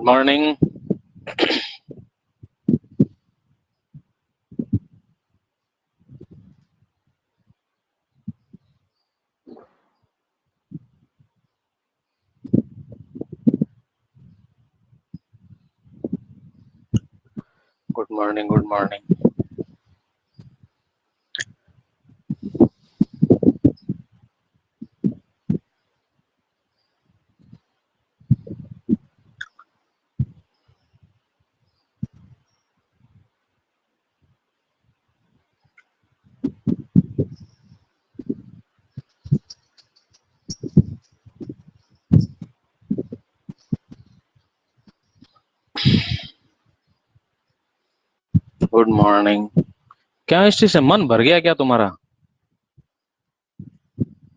morning. Good morning, good morning. Good morning. Chemistry से मन भर गया क्या तुम्हारा?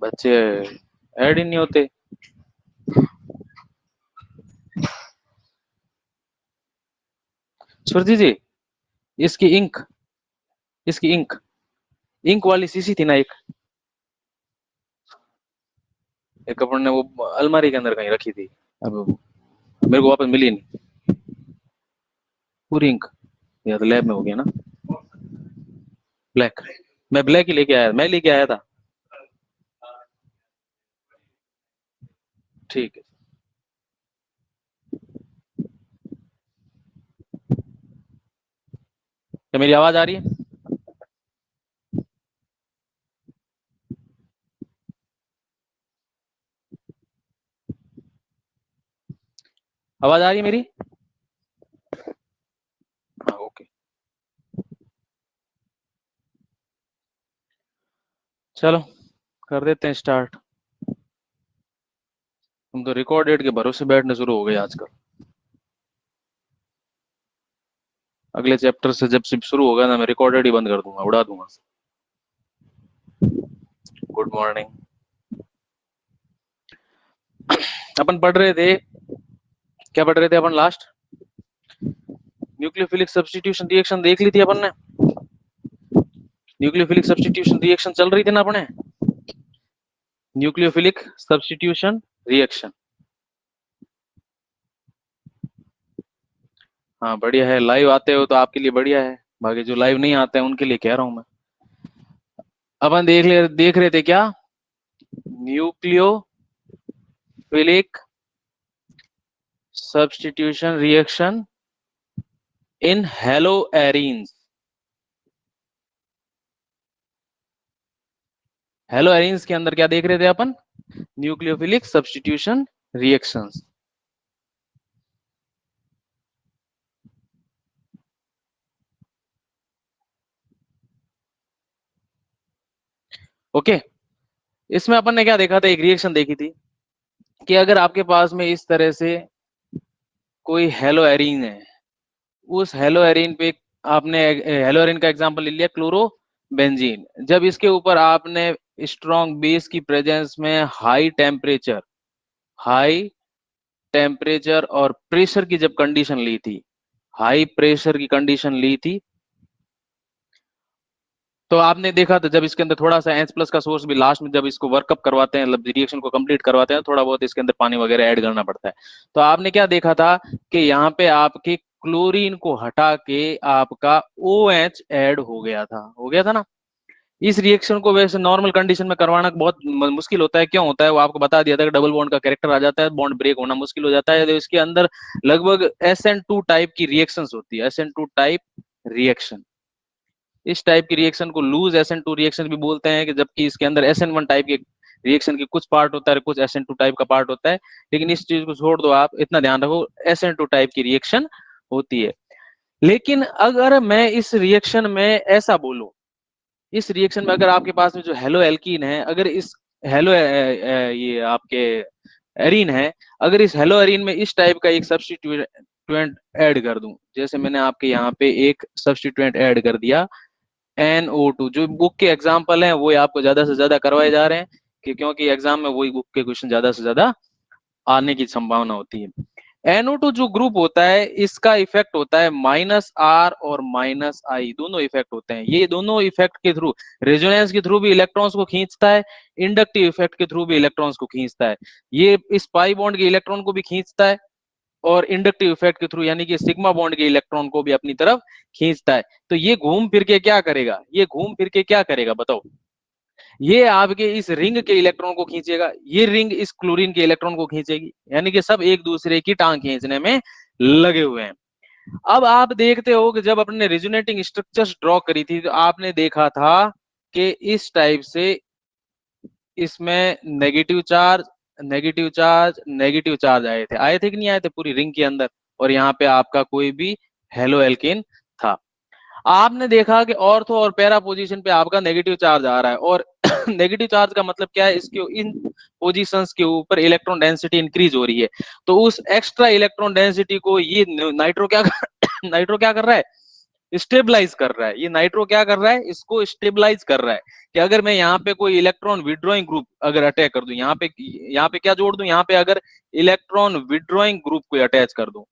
बच्चे ऐड ही नहीं होते। सुरजी जी, इसकी इंक इंक वाली शीशी थी ना, एक अपन ने वो अलमारी के अंदर कहीं रखी थी। अब मेरे को वापस मिली नहीं पूरी इंक। या तो लैब में हो गया ना। ब्लैक, मैं ब्लैक ही लेके आया, मैं लेके आया था। ठीक है। क्या मेरी आवाज आ रही है? आवाज आ रही है मेरी? हाँ, ओके। चलो कर देते हैं स्टार्ट। तुम तो रिकॉर्डेड के भरोसे बैठने शुरू हो गए आजकल। अगले चैप्टर से जब से शुरू होगा ना, मैं रिकॉर्डेड ही बंद कर दूंगा, उड़ा दूंगा। Good morning. अपन पढ़ रहे थे, क्या पढ़ रहे थे अपन लास्ट? न्यूक्लियोफिलिक सब्स्टिट्यूशन रिएक्शन देख ली थी अपन ने। न्यूक्लियोफिलिक सब्स्टिट्यूशन रिएक्शन चल रही थी ना अपने। Nucleophilic substitution reaction. हाँ बढ़िया है, लाइव आते हो तो आपके लिए बढ़िया है, बाकी जो लाइव नहीं आते हैं उनके लिए कह रहा हूं मैं। अपन देख रहे थे क्या? Nucleophilic substitution reaction in haloarenes. Haloarenes के अंदर क्या देख रहे थे अपन? Nucleophilic substitution reactions. ओके, इसमें अपन ने क्या देखा था? एक रिएक्शन देखी थी कि अगर आपके पास में इस तरह से कोई हेलोएरीन है, उस हेलोएरीन पे आपने हेलोएरीन का एग्जांपल ले लिया क्लोरोबेंजीन। जब इसके ऊपर आपने स्ट्रॉन्ग बेस की प्रेजेंस में हाई टेम्परेचर और प्रेशर की जब कंडीशन ली थी, हाई प्रेशर की कंडीशन ली थी, तो आपने देखा था जब इसके अंदर थोड़ा सा H+ का सोर्स भी लास्ट में जब इसको वर्कअप करवाते हैं, मतलब रिएक्शन को कंप्लीट करवाते हैं, थोड़ा बहुत इसके अंदर पानी वगैरह ऐड करना पड़ता है। तो आपने क्या देखा था कि यहाँ पे आपके क्लोरीन को हटा के आपका OH ऐड हो गया था ना। इस रिएक्शन को वैसे नॉर्मल कंडीशन में करवाना बहुत मुश्किल होता है। क्यों होता है वो आपको बता दिया था कि डबल बॉन्ड का कैरेक्टर आ जाता है, बॉन्ड ब्रेक होना मुश्किल हो जाता है। तो इसके अंदर लगभग SN2 टाइप की रिएक्शंस होती है, SN2 टाइप रिएक्शन। इस टाइप की रिएक्शन को लूज SN2 रिएक्शन भी बोलते हैं, कि जबकि इसके अंदर SN1 टाइप के रिएक्शन की कुछ पार्ट होता है, कुछ SN2 टाइप का पार्ट होता है। लेकिन इस चीज को छोड़ दो, आप इतना ध्यान रखो SN2 टाइप की रिएक्शन होती है। लेकिन अगर मैं इस रिएक्शन में ऐसा बोलूं, इस रिएक्शन में अगर आपके पास में जो हेलो एल्कीन है, अगर इस हेलो ये आपके एरीन है, अगर इस हेलो एरीन में इस टाइप का एक सब्स्टिट्यूएंट ऐड कर दूं, जैसे मैंने आपके यहाँ पे एक सब्स्टिट्यूएंट ऐड कर दिया NO2, जो बुक के एग्जाम्पल हैं वो आपको ज्यादा से ज्यादा करवाए जा रहे हैं, कि क्योंकि एग्जाम में वही बुक के क्वेश्चन ज्यादा से ज्यादा आने की संभावना होती है। NO2 जो ग्रुप होता है, इसका इफेक्ट होता है -R और -I, दोनों इफेक्ट होते हैं। ये दोनों इफेक्ट के थ्रू, रेजोनेंस के थ्रू भी इलेक्ट्रॉन्स को खींचता है, इंडक्टिव इफेक्ट के थ्रू भी इलेक्ट्रॉन्स को खींचता है। ये इस पाई बॉन्ड के इलेक्ट्रॉन को भी खींचता है, और इंडक्टिव इफेक्ट के थ्रू यानी कि सिग्मा बॉन्ड के इलेक्ट्रॉन को भी अपनी तरफ खींचता है। तो ये घूम फिर के क्या करेगा, ये घूम फिर के क्या करेगा बताओ, ये आपके इस रिंग के इलेक्ट्रॉन को खींचेगा, ये रिंग इस क्लोरीन के इलेक्ट्रॉन को खींचेगी, यानी कि सब एक दूसरे की टांग खींचने में लगे हुए हैं। अब आप देखते हो कि जब अपने रेजोनेटिंग स्ट्रक्चर्स ड्रॉ करी थी तो आपने देखा था कि इस टाइप से इसमें negative charge negative charge negative charge आए थे कि नहीं आए थे पूरी रिंग के अंदर, और यहाँ पे आपका कोई भी हेलो एल्केन था। आपने देखा कि ऑर्थो और पैरा पोजीशन पे आपका नेगेटिव चार्ज आ रहा है, और नेगेटिव चार्ज का मतलब क्या है, इसके इन पोजीशंस के ऊपर इलेक्ट्रॉन डेंसिटी इंक्रीज हो रही है। तो उस एक्स्ट्रा इलेक्ट्रॉन डेंसिटी को ये नाइट्रो क्या नाइट्रो क्या कर रहा है, स्टेबलाइज कर रहा है। ये नाइट्रो क्या कर रहा है, इसको स्टेबलाइज कर रहा है कि अगर मैं यहाँ पे कोई इलेक्ट्रॉन विड्रॉइंग ग्रुप अगर अटैक कर दूं, यहाँ पे क्या जोड़ दूं, यहाँ पे अगर इलेक्ट्रॉन विड्रॉइंग ग्रुप को अटैच कर दूं,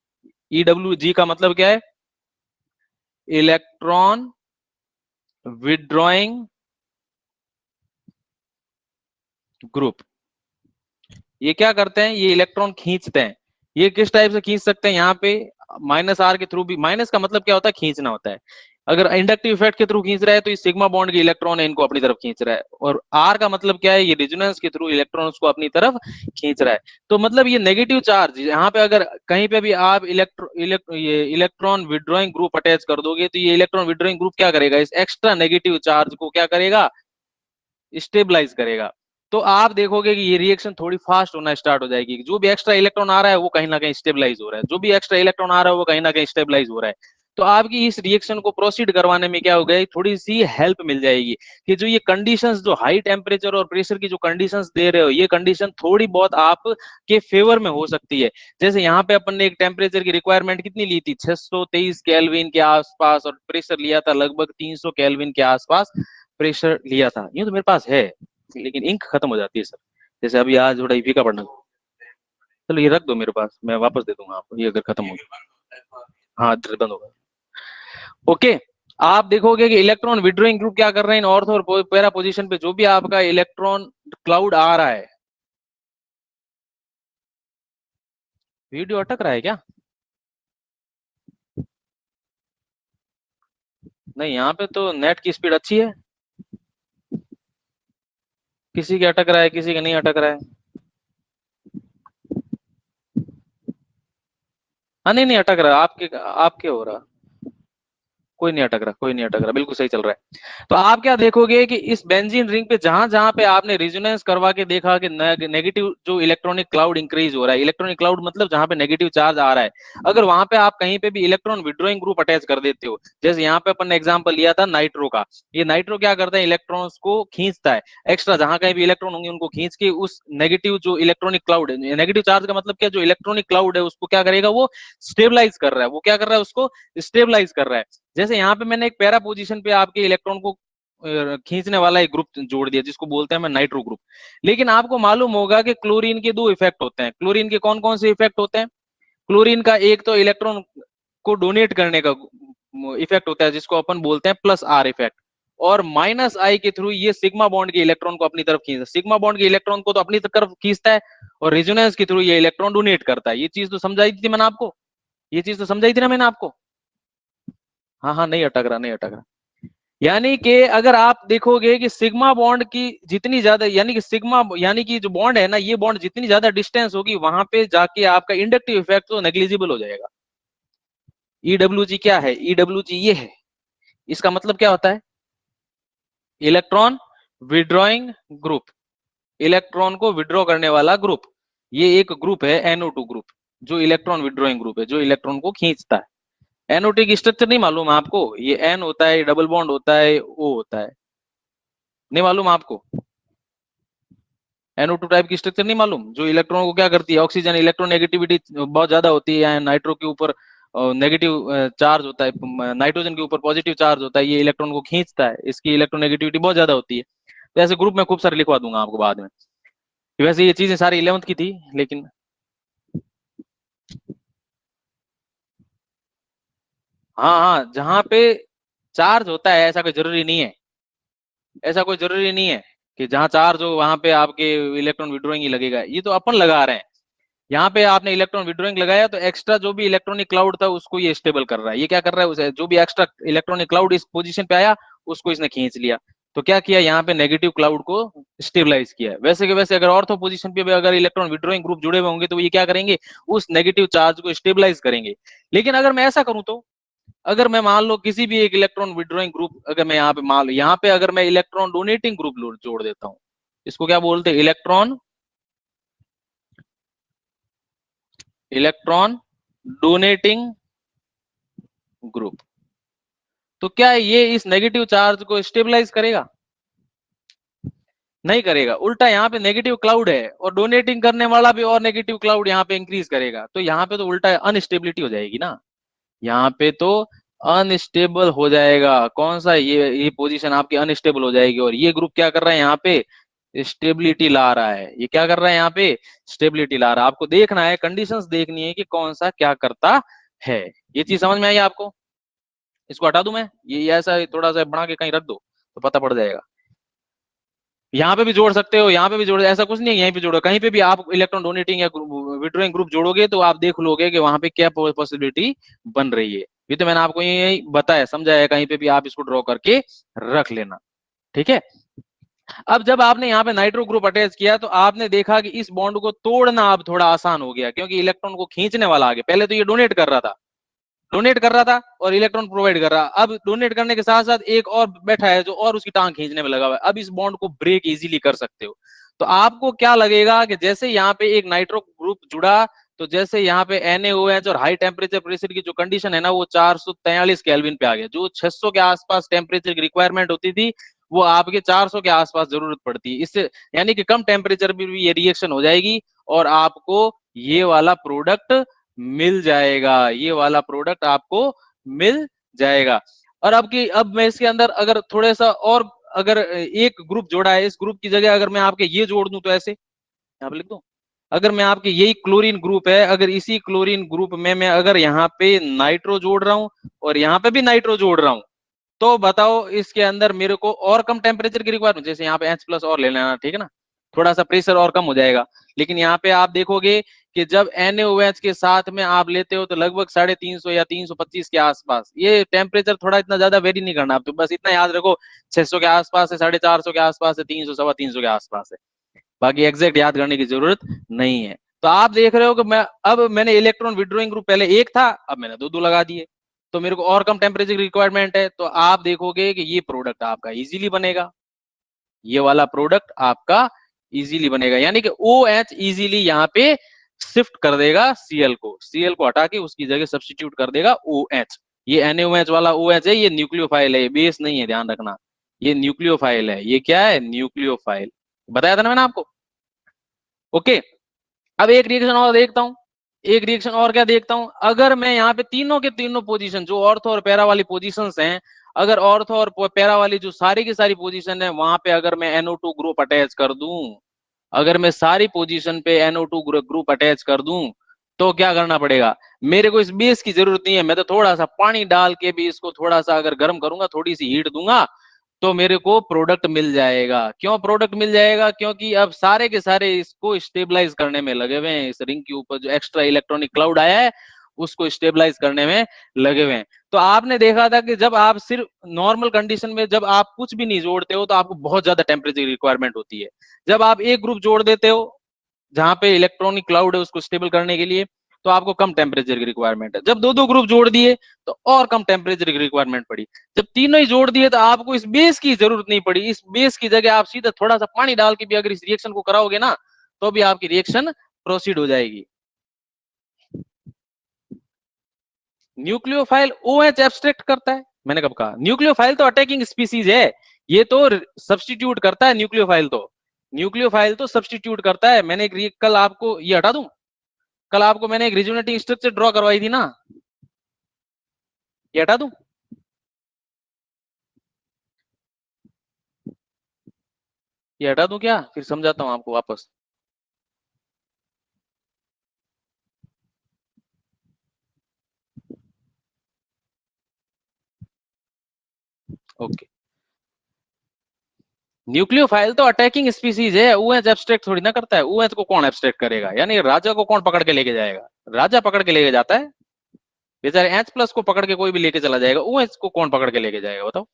EWG का मतलब क्या है, इलेक्ट्रॉन विड्रॉइंग ग्रुप। ये क्या करते हैं, ये इलेक्ट्रॉन खींचते हैं। ये किस टाइप से खींच सकते हैं, यहाँ पे -R के थ्रू भी, माइनस का मतलब क्या होता है, खींचना होता है। अगर इंडक्टिव इफेक्ट के थ्रू खींच रहा है तो ये सिग्मा बॉन्ड के इलेक्ट्रॉन है, इनको अपनी तरफ खींच रहा है, और R का मतलब क्या है, ये रेजोनेंस के थ्रू इलेक्ट्रॉन्स को अपनी तरफ खींच रहा है। तो मतलब ये नेगेटिव चार्ज यहाँ पे अगर कहीं पे भी आप इलेक्ट्रॉन विड्रॉइंग ग्रुप अटैच कर दोगे तो ये इलेक्ट्रॉन विड्रॉइंग ग्रुप क्या करेगा, इस एक्स्ट्रा नेगेटिव चार्ज को क्या करेगा, स्टेबलाइज करेगा। तो आप देखोगे कि ये रिएक्शन थोड़ी फास्ट होना स्टार्ट हो जाएगी, जो भी एक्स्ट्रा इलेक्ट्रॉन आ रहा है वो कहीं ना कहीं स्टेबलाइज हो रहा है, जो भी एक्स्ट्रा इलेक्ट्रॉन आ रहा है वो कहीं ना कहीं स्टेबलाइज हो रहा है। तो आपकी इस रिएक्शन को प्रोसीड करवाने में क्या हो गया, थोड़ी सी हेल्प मिल जाएगी कि जो ये कंडीशंस, जो हाई टेम्परेचर और प्रेशर की जो कंडीशंस दे रहे हो, ये कंडीशन थोड़ी बहुत आप के फेवर में हो सकती है। जैसे यहाँ पे अपन ने एक टेम्परेचर की रिक्वायरमेंट कितनी ली थी, 623 केल्विन के आसपास, और प्रेशर लिया था लगभग 300 केल्विन के आसपास प्रेशर लिया था। ये तो मेरे पास है, लेकिन इंक खत्म हो जाती है सर, जैसे अभी आज थोड़ा इफी का पढ़ना। चलो ये रख दो मेरे पास, मैं वापस दे दूंगा आपको ये अगर खत्म हो गया। हाँ बंद होगा। ओके, आप देखोगे कि इलेक्ट्रॉन विड्रॉइंग ग्रुप क्या कर रहे हैं, ऑर्थो और पैरा पोजीशन पे जो भी आपका इलेक्ट्रॉन क्लाउड आ रहा है। वीडियो अटक रहा है क्या, नहीं यहाँ पे तो नेट की स्पीड अच्छी है, किसी के अटक रहा है किसी के नहीं अटक रहा है। हाँ नहीं नहीं अटक रहा, आपके आपके हो रहा, कोई नहीं अटक रहा, कोई नहीं अटक रहा, बिल्कुल सही चल रहा है। तो आप क्या देखोगे कि इस बेंजीन रिंग पे जहां जहां पे आपने रेजोनेंस करवा के देखा कि नेगेटिव जो इलेक्ट्रॉनिक क्लाउड इंक्रीज हो रहा है, इलेक्ट्रॉनिक क्लाउड मतलब जहां पे नेगेटिव चार्ज आ रहा है, अगर वहां पे आप कहीं पे भी इलेक्ट्रॉन विड्रॉइंग ग्रुप अटैच कर देते हो, जैसे यहाँ पे अपन ने एग्जाम्पल लिया था नाइट्रो का, ये नाइट्रो क्या करता है, इलेक्ट्रॉन्स को खींचता है, एक्स्ट्रा जहां कहीं भी इलेक्ट्रॉन होंगे उनको खींच के उस नेगेटिव जो इलेक्ट्रॉनिक क्लाउड है, नेगेटिव चार्ज का मतलब क्या, जो इलेक्ट्रॉनिक क्लाउड है उसको क्या करेगा, वो स्टेबलाइज कर रहा है, वो क्या कर रहा है, उसको स्टेबलाइज कर रहा है। जैसे यहाँ पे मैंने एक पैरा पोजीशन पे आपके इलेक्ट्रॉन को खींचने वाला एक ग्रुप जोड़ दिया जिसको बोलते हैं मैं नाइट्रो ग्रुप। लेकिन आपको मालूम होगा कि क्लोरीन के दो इफेक्ट होते हैं। क्लोरीन के कौन कौन से इफेक्ट होते हैं, क्लोरीन का एक तो इलेक्ट्रॉन को डोनेट करने का इफेक्ट होता है जिसको अपन बोलते हैं +R इफेक्ट, और -I के थ्रू ये सिग्मा बॉन्ड के इलेक्ट्रॉन को अपनी तरफ खींचता है, सिग्मा बॉन्ड के इलेक्ट्रॉन को तो अपनी तरफ खींचता है, और रेजोनेंस के थ्रू ये इलेक्ट्रॉन डोनेट करता है। ये चीज तो समझाई थी मैंने आपको, ये चीज तो समझाई थी ना मैंने आपको। हाँ हाँ नहीं अटक रहा, नहीं अटक रहा। यानी कि अगर आप देखोगे कि सिग्मा बॉन्ड की जितनी ज्यादा, यानी कि सिग्मा यानी कि जो बॉन्ड है ना, ये बॉन्ड जितनी ज्यादा डिस्टेंस होगी वहां पे जाके आपका इंडक्टिव इफेक्ट तो नेग्लिजिबल हो जाएगा। EWG क्या है, EWG ये है, इसका मतलब क्या होता है, इलेक्ट्रॉन विड्रॉइंग ग्रुप, इलेक्ट्रॉन को विड्रॉ करने वाला ग्रुप। ये एक ग्रुप है NO2 ग्रुप, जो इलेक्ट्रॉन विड्रॉइंग ग्रुप है, जो इलेक्ट्रॉन को खींचता है। NO2 की स्ट्रक्चर नहीं मालूम आपको, ये N होता है, डबल बॉन्ड होता है, O होता है, नहीं मालूम आपको। NO2 टाइप की स्ट्रक्चर नहीं मालूम, जो इलेक्ट्रॉन को क्या करती है, ऑक्सीजन इलेक्ट्रोनेगेटिविटी बहुत ज्यादा होती है, नाइट्रो के ऊपर नेगेटिव चार्ज होता है, नाइट्रोजन के ऊपर पॉजिटिव चार्ज होता है, ये इलेक्ट्रॉन को खींचता है, इसकी इलेक्ट्रोनेगेटिविटी बहुत ज्यादा होती है। तो ऐसे ग्रुप में खूब सारे लिखवा दूंगा आपको बाद में। वैसे ये चीजें सारी 11th की थी, लेकिन हाँ हाँ जहाँ पे चार्ज होता है ऐसा कोई जरूरी नहीं है, ऐसा कोई जरूरी नहीं है कि जहाँ चार्ज हो वहां पे आपके इलेक्ट्रॉन विड्रॉइंग ही लगेगा, ये तो अपन लगा रहे हैं। यहाँ पे आपने इलेक्ट्रॉन विड्रॉइंग लगाया तो एक्स्ट्रा जो भी इलेक्ट्रॉनिक क्लाउड था उसको ये स्टेबल कर रहा है। ये क्या कर रहा है, उसे जो भी एक्स्ट्रा इलेक्ट्रॉनिक क्लाउड इस पोजीशन पे आया उसको इसने खींच लिया। तो क्या किया, यहाँ पे नेगेटिव क्लाउड को स्टेबलाइज किया है। वैसे के वैसे अगर ऑर्थो पोजीशन पे भी अगर इलेक्ट्रॉन विड्रॉइंग ग्रुप जुड़े हुए होंगे तो ये क्या करेंगे, उस नेगेटिव चार्ज को स्टेबलाइज करेंगे। लेकिन अगर मैं ऐसा करूं तो, अगर मैं मान लो किसी भी एक इलेक्ट्रॉन विड्रॉइंग ग्रुप, अगर मैं यहाँ पे मान लो यहाँ पे अगर मैं इलेक्ट्रॉन डोनेटिंग ग्रुप जोड़ देता हूँ, इसको क्या बोलते हैं, इलेक्ट्रॉन डोनेटिंग ग्रुप, तो क्या ये इस नेगेटिव चार्ज को स्टेबलाइज करेगा? नहीं करेगा। उल्टा यहाँ पे नेगेटिव क्लाउड है और डोनेटिंग करने वाला भी और नेगेटिव क्लाउड यहाँ पे इंक्रीज करेगा, तो यहाँ पे तो उल्टा अनस्टेबिलिटी हो जाएगी ना। यहाँ पे तो अनस्टेबल हो जाएगा। कौन सा, ये पोजीशन आपकी अनस्टेबल हो जाएगी। और ये ग्रुप क्या कर रहा है, यहाँ पे स्टेबिलिटी ला रहा है। ये क्या कर रहा है, यहाँ पे स्टेबिलिटी ला रहा है। आपको देखना है, कंडीशंस देखनी है कि कौन सा क्या करता है। ये चीज समझ में आई आपको? इसको हटा दूं मैं, ये ऐसा थोड़ा सा बना के कहीं रख दो तो पता पड़ जाएगा। यहाँ पे भी जोड़ सकते हो, यहाँ पे भी जोड़, ऐसा कुछ नहीं है, यहीं पे जोड़ो। कहीं पे भी आप इलेक्ट्रॉन डोनेटिंग या विड्रॉइंग ग्रुप जोड़ोगे तो आप देख लोगे कि वहां पे क्या पॉसिबिलिटी बन रही है। ये तो मैंने आपको यही बताया, समझाया। कहीं पे भी आप इसको ड्रॉ करके रख लेना, ठीक है। अब जब आपने यहाँ पे नाइट्रो ग्रुप अटैच किया तो आपने देखा कि इस बॉन्ड को तोड़ना अब थोड़ा आसान हो गया, क्योंकि इलेक्ट्रॉन को खींचने वाला आगे, पहले तो ये डोनेट कर रहा था और इलेक्ट्रॉन प्रोवाइड कर रहा। अब डोनेट करने के साथ साथ एक और बैठा है जो और उसकी टांग खींचने में लगा हुआ है। अब इस बॉन्ड को ब्रेक इजीली कर सकते हो। तो आपको क्या लगेगा कि जैसे यहाँ पे एक नाइट्रो ग्रुप जुड़ा, तो जैसे यहाँ पे NaOH और हाई टेम्परेचर प्रेशर की जो कंडीशन है ना, वो 443 केल्विन पे आ गया। जो 600 के आसपास टेम्परेचर की रिक्वायरमेंट होती थी, वो आपके 400 के आसपास जरूरत पड़ती है। इससे यानी कि कम टेम्परेचर में भी ये रिएक्शन हो जाएगी और आपको ये वाला प्रोडक्ट मिल जाएगा। ये वाला प्रोडक्ट आपको मिल जाएगा। और अब मैं इसके अंदर अगर थोड़ा सा और, अगर एक ग्रुप जोड़ा है, इस ग्रुप की जगह अगर मैं आपके ये जोड़ दूं तो ऐसे यहाँ पे लिख दूं। अगर मैं आपके यही क्लोरीन ग्रुप है, अगर इसी क्लोरीन ग्रुप में मैं अगर यहाँ पे नाइट्रो जोड़ रहा हूं और यहाँ पे भी नाइट्रो जोड़ रहा हूं, तो बताओ इसके अंदर मेरे को और कम टेम्परेचर की रिक्वायरमेंट, जैसे यहाँ पे H+ और ले लेना, ठीक है ना, थोड़ा सा प्रेशर और कम हो जाएगा। लेकिन यहाँ पे आप देखोगे कि जब NaOH के साथ में आप लेते हो तो लगभग 350 या 325 के आसपास, ये टेम्परेचर थोड़ा इतना ज्यादा वेरी नहीं करना। आप तो बस इतना याद रखो, 600 के आसपास है, 450 के आसपास है, 300 350 के आसपास है। बाकी एग्जैक्ट याद करने की जरूरत नहीं है। तो आप देख रहे हो कि मैंने इलेक्ट्रॉन विड्रॉइंग ग्रुप पहले एक था, अब मैंने दो लगा दिए। तो मेरे को और कम टेम्परेचर की रिक्वायरमेंट है, तो आप देखोगे कि ये प्रोडक्ट आपका इजीली बनेगा। ये वाला प्रोडक्ट आपका इजीली बनेगा, यानी कि OH इजीली यहाँ पे शिफ्ट कर देगा Cl को हटा के उसकी जगह सब्स्टिट्यूट कर देगा OH। ये NaOH वाला OH है, ये न्यूक्लियोफाइल है, ये बेस नहीं है, ध्यान रखना। ये न्यूक्लियोफाइल है। ये क्या है, न्यूक्लियोफाइल। बताया था ना मैंने आपको। ओके। अब एक रिएक्शन और देखता हूं। एक रिएक्शन और क्या देखता हूं, अगर मैं यहाँ पे तीनों के तीनों पोजीशन जो ऑर्थो और पैरा वाली पोजीशंस हैं, अगर ऑर्थो और पैरा वाली जो सारी की सारी पोजीशन है वहां पे अगर मैं NO2 ग्रुप अटैच कर दूं, अगर मैं सारी पोजीशन पे NO2 ग्रुप अटैच कर दूं, तो क्या करना पड़ेगा, मेरे को इस बेस की जरूरत नहीं है। मैं तो थोड़ा सा पानी डाल के भी इसको थोड़ा सा अगर गर्म करूंगा, थोड़ी सी हीट दूंगा, तो मेरे को प्रोडक्ट मिल जाएगा। क्यों प्रोडक्ट मिल जाएगा, क्योंकि अब सारे के सारे इसको स्टेबलाइज करने में लगे हुए हैं। इस रिंग के ऊपर जो एक्स्ट्रा इलेक्ट्रॉनिक क्लाउड आया है उसको स्टेबलाइज करने में लगे हुए हैं। तो आपने देखा था कि जब आप सिर्फ नॉर्मल कंडीशन में जब आप कुछ भी नहीं जोड़ते हो तो आपको बहुत ज्यादा टेम्परेचर रिक्वायरमेंट होती है। जब आप एक ग्रुप जोड़ देते हो जहां पे इलेक्ट्रॉनिक क्लाउड है उसको स्टेबल करने के लिए, तो आपको कम टेम्परेचर की रिक्वायरमेंट है। जब दो दो ग्रुप जोड़ दिए तो और कम टेम्परेचर की रिक्वायरमेंट पड़ी। जब तीनों ही जोड़ दिए तो आपको इस बेस की जरूरत नहीं पड़ी। इस बेस की जगह आप सीधा थोड़ा सा पानी डाल के भी अगर इस रिएक्शन को कराओगे ना, तो भी आपकी रिएक्शन प्रोसीड हो जाएगी। न्यूक्लियोफाइल OH एब्स्ट्रैक्ट करता है, मैंने कब कहा? न्यूक्लियोफाइल तो अटैकिंग स्पीसीज है, ये तो सब्स्टिट्यूट करता है। न्यूक्लियोफाइल तो सब्स्टिट्यूट करता है। मैंने एक कल आपको ये हटा दूं, कल आपको मैंने एक रिजोनेटिंग स्ट्रक्चर ड्रॉ करवाई थी ना, ये हटा दूं? ये हटा दूं क्या, फिर समझाता हूं आपको वापस। ओके। न्यूक्लियोफाइल तो अटैकिंग स्पीसीज है, ओएच एब्स्ट्रैक्ट थोड़ी ना करता है। ओएच को कौन एब्स्ट्रैक्ट करेगा? यानी राजा को कौन पकड़ के लेके जाएगा? राजा पकड़ के लेके जाता है? बेचारे एच प्लस को पकड़ के कोई भी लेके चला जाएगा, ओएच को कौन पकड़ के लेके जाएगा बताओ?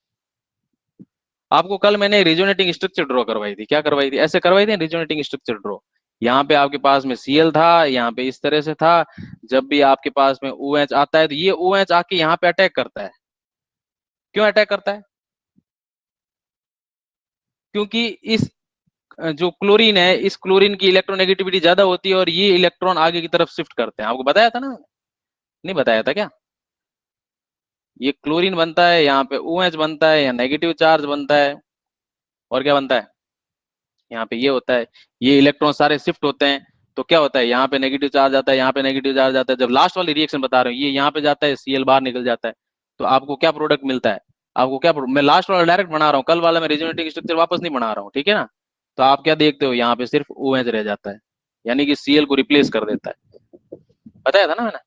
आपको कल मैंने रिजोनेटिंग स्ट्रक्चर ड्रॉ करवाई थी, क्या करवाई थी? ऐसे करवाई थी रिजोनेटिंग स्ट्रक्चर ड्रॉ। यहाँ पे आपके पास में सीएल था, यहाँ पे इस तरह से था। जब भी आपके पास में ओएच आता है तो ये ओएच आके यहाँ पे अटैक करता है। क्यों अटैक करता है? क्योंकि इस जो क्लोरीन है, इस क्लोरीन की इलेक्ट्रोनेगेटिविटी ज्यादा होती है और ये इलेक्ट्रॉन आगे की तरफ शिफ्ट करते हैं। आपको बताया था ना? नहीं बताया था क्या? ये क्लोरीन बनता है, यहाँ पे ओएच बनता है, यहाँ नेगेटिव चार्ज बनता है, और क्या बनता है? यहाँ पे ये होता है, ये इलेक्ट्रॉन सारे शिफ्ट होते हैं। तो क्या होता है, यहाँ पे नेगेटिव चार्ज आता है, यहाँ पे नेगेटिव चार्ज आता है। जब लास्ट वाली रिएक्शन बता रहा हूँ, ये यहाँ पे जाता है, सीएल बाहर निकल जाता है। तो आपको क्या प्रोडक्ट मिलता है? आपको क्या मैं लास्ट वाला डायरेक्ट बना रहा हूँ, कल वाला मैं रिजोनेटिंग स्ट्रक्चर वापस नहीं बना रहा हूँ, ठीक है ना? तो आप क्या देखते हो, यहाँ पे सिर्फ ओएच रह जाता है, यानी कि सीएल को रिप्लेस कर देता है। बताया था ना मैंने?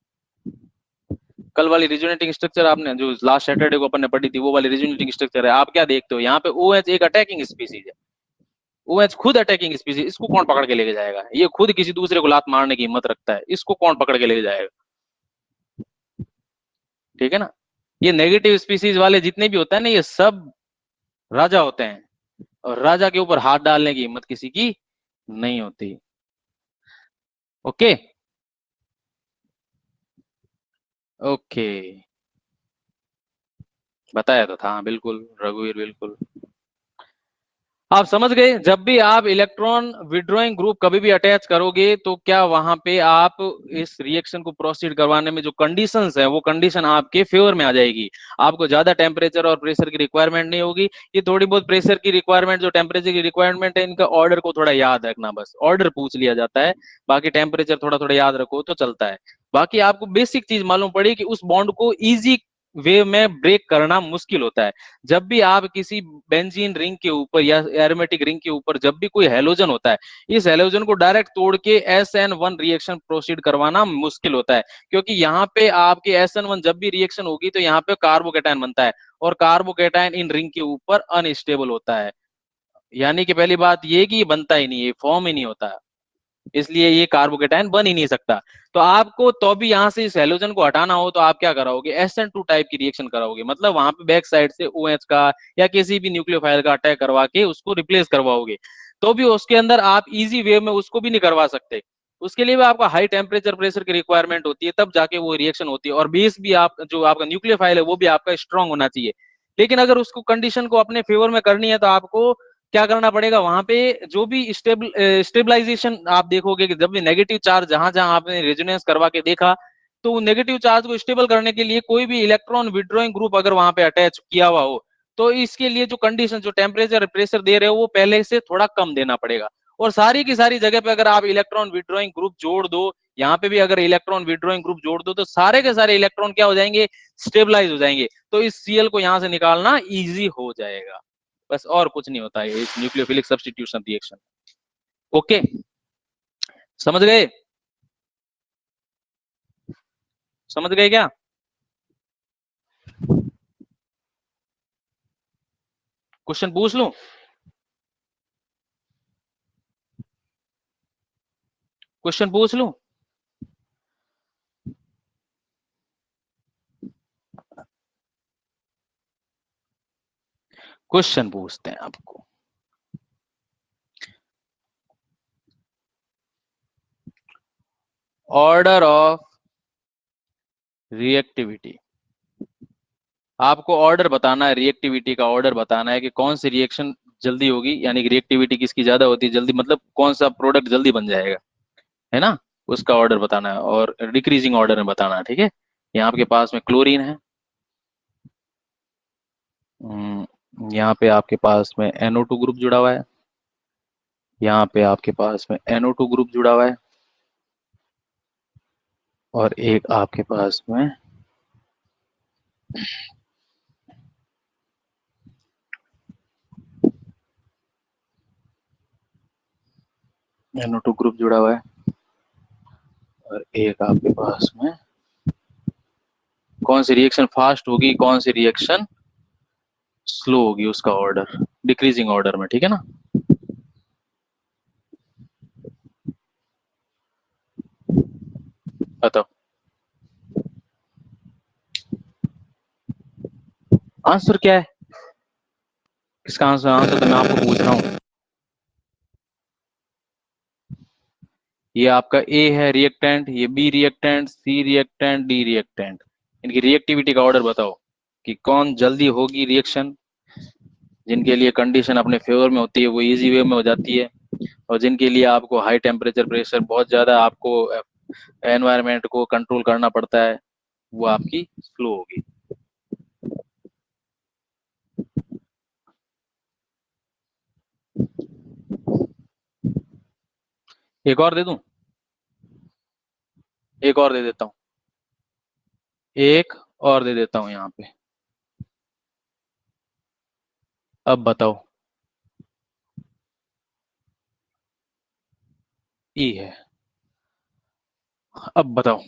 कल वाली रिजोनेटिंग स्ट्रक्चर आपने जो लास्ट सैटरडे को अपन ने पढ़ी थी, वो वाली रिजोनेटिंग स्ट्रक्चर है। आप क्या देखते हो, यहाँ पे ओएच एक अटैकिंग स्पीसीज है। ओएच खुद अटैकिंग स्पीसीज, इसको कौन पकड़ के लेके जाएगा? ये खुद किसी दूसरे को लात मारने की हिम्मत रखता है, इसको कौन पकड़ के लेके जाएगा? ठीक है ना? ये नेगेटिव स्पीसीज वाले जितने भी होते हैं ना, ये सब राजा होते हैं, और राजा के ऊपर हाथ डालने की हिम्मत किसी की नहीं होती। ओके ओके, बताया तो था, बिल्कुल रघुवीर, बिल्कुल। आप समझ गए? जब भी आप इलेक्ट्रॉन विड्रॉइंग ग्रुप कभी भी अटैच करोगे, तो क्या वहां पे आप इस रिएक्शन को प्रोसीड करवाने में जो कंडीशंस है, वो कंडीशन आपके फेवर में आ जाएगी। आपको ज्यादा टेम्परेचर और प्रेशर की रिक्वायरमेंट नहीं होगी। ये थोड़ी बहुत प्रेशर की रिक्वायरमेंट, जो टेम्परेचर की रिक्वायरमेंट है, इनका ऑर्डर को थोड़ा याद रखना, बस ऑर्डर पूछ लिया जाता है। बाकी टेम्परेचर थोड़ा थोड़ा याद रखो तो चलता है। बाकी आपको बेसिक चीज मालूम पड़ी कि उस बॉन्ड को इजी वे में ब्रेक करना मुश्किल होता है। जब भी आप किसी बेंजीन रिंग के ऊपर या एरोमेटिक रिंग के ऊपर जब भी कोई हेलोजन होता है, इस हेलोजन को डायरेक्ट तोड़ के SN1 रिएक्शन प्रोसीड करवाना मुश्किल होता है। क्योंकि यहाँ पे आपके SN1 जब भी रिएक्शन होगी तो यहाँ पे कार्बोकेटायन बनता है, और कार्बोकेटायन इन रिंग के ऊपर अनस्टेबल होता है। यानी कि पहली बात ये कि ये बनता ही नहीं है, फॉर्म ही नहीं होता है, इसलिए ये कार्बोकेटायन बन ही नहीं सकता। तो आपको तो भी यहाँ से इस हेलोजन को हटाना हो तो आप क्या कराओगे, SN2 टाइप की रिएक्शन कराओगे। मतलब वहां पे बैक साइड से OH का या किसी भी न्यूक्लियोफाइल का अटैक करवा के उसको रिप्लेस करवाओगे। तो भी उसके अंदर आप इजी वे में उसको भी नहीं करवा सकते। उसके लिए भी आपका हाई टेम्परेचर प्रेशर की रिक्वायरमेंट होती है, तब जाके वो रिएक्शन होती है। और बेस भी आप जो आपका न्यूक्लियोफाइल है वो भी आपका स्ट्रांग होना चाहिए। लेकिन अगर उसको कंडीशन को अपने फेवर में करनी है तो आपको क्या करना पड़ेगा, वहां पे जो भी स्टेबलाइजेशन आप देखोगे कि जब भी नेगेटिव चार्ज जहां जहां आपने रेजोनेंस करवा के देखा, तो नेगेटिव चार्ज को स्टेबल करने के लिए कोई भी इलेक्ट्रॉन विड्रॉइंग ग्रुप अगर वहां पे अटैच किया हुआ हो, तो इसके लिए जो कंडीशन, जो टेम्परेचर प्रेशर दे रहे हो, वो पहले से थोड़ा कम देना पड़ेगा। और सारी की सारी जगह पे अगर आप इलेक्ट्रॉन विड्रॉइंग ग्रुप जोड़ दो, यहाँ पे भी अगर इलेक्ट्रॉन विड्रॉइंग ग्रुप जोड़ दो, तो सारे के सारे इलेक्ट्रॉन क्या हो जाएंगे, स्टेबलाइज हो जाएंगे। तो इस सीएल को यहाँ से निकालना इजी हो जाएगा। बस और कुछ नहीं होता है इस न्यूक्लियोफिलिक सब्स्टिट्यूशन रिएक्शन। ओके, समझ गए? समझ गए क्या? क्वेश्चन पूछ लूं? क्वेश्चन पूछ लूं? क्वेश्चन पूछते हैं आपको। ऑर्डर ऑफ रिएक्टिविटी, आपको ऑर्डर बताना है, रिएक्टिविटी का ऑर्डर बताना है कि कौन सी रिएक्शन जल्दी होगी, यानी कि रिएक्टिविटी किसकी ज्यादा होती है जल्दी, मतलब कौन सा प्रोडक्ट जल्दी बन जाएगा, है ना? उसका ऑर्डर बताना है, और डिक्रीजिंग ऑर्डर में बताना है, ठीक है? यहाँ आपके पास में क्लोरीन है, यहाँ पे आपके पास में NO2 ग्रुप जुड़ा हुआ है, यहाँ पे आपके पास में NO2 ग्रुप जुड़ा हुआ है, और एक आपके पास में NO2 ग्रुप जुड़ा हुआ है, और एक आपके पास में कौन सी रिएक्शन फास्ट होगी, कौन सी रिएक्शन स्लो होगी उसका ऑर्डर, डिक्रीजिंग ऑर्डर में, ठीक है ना। बताओ आंसर क्या है इसका, आंसर आंसर तो मैं आपको पूछ रहा हूँ। ये आपका ए है रिएक्टेंट, ये बी रिएक्टेंट, सी रिएक्टेंट, डी रिएक्टेंट। इनकी रिएक्टिविटी का ऑर्डर बताओ कि कौन जल्दी होगी रिएक्शन, जिनके लिए कंडीशन अपने फेवर में होती है वो इजी वे में हो जाती है, और जिनके लिए आपको हाई टेम्परेचर प्रेशर बहुत ज्यादा आपको एनवायरनमेंट को कंट्रोल करना पड़ता है, वो आपकी स्लो होगी। एक और दे दूं, एक और दे देता हूं, एक और दे देता हूं यहाँ पे। अब बताओ, ई है। अब बताओ,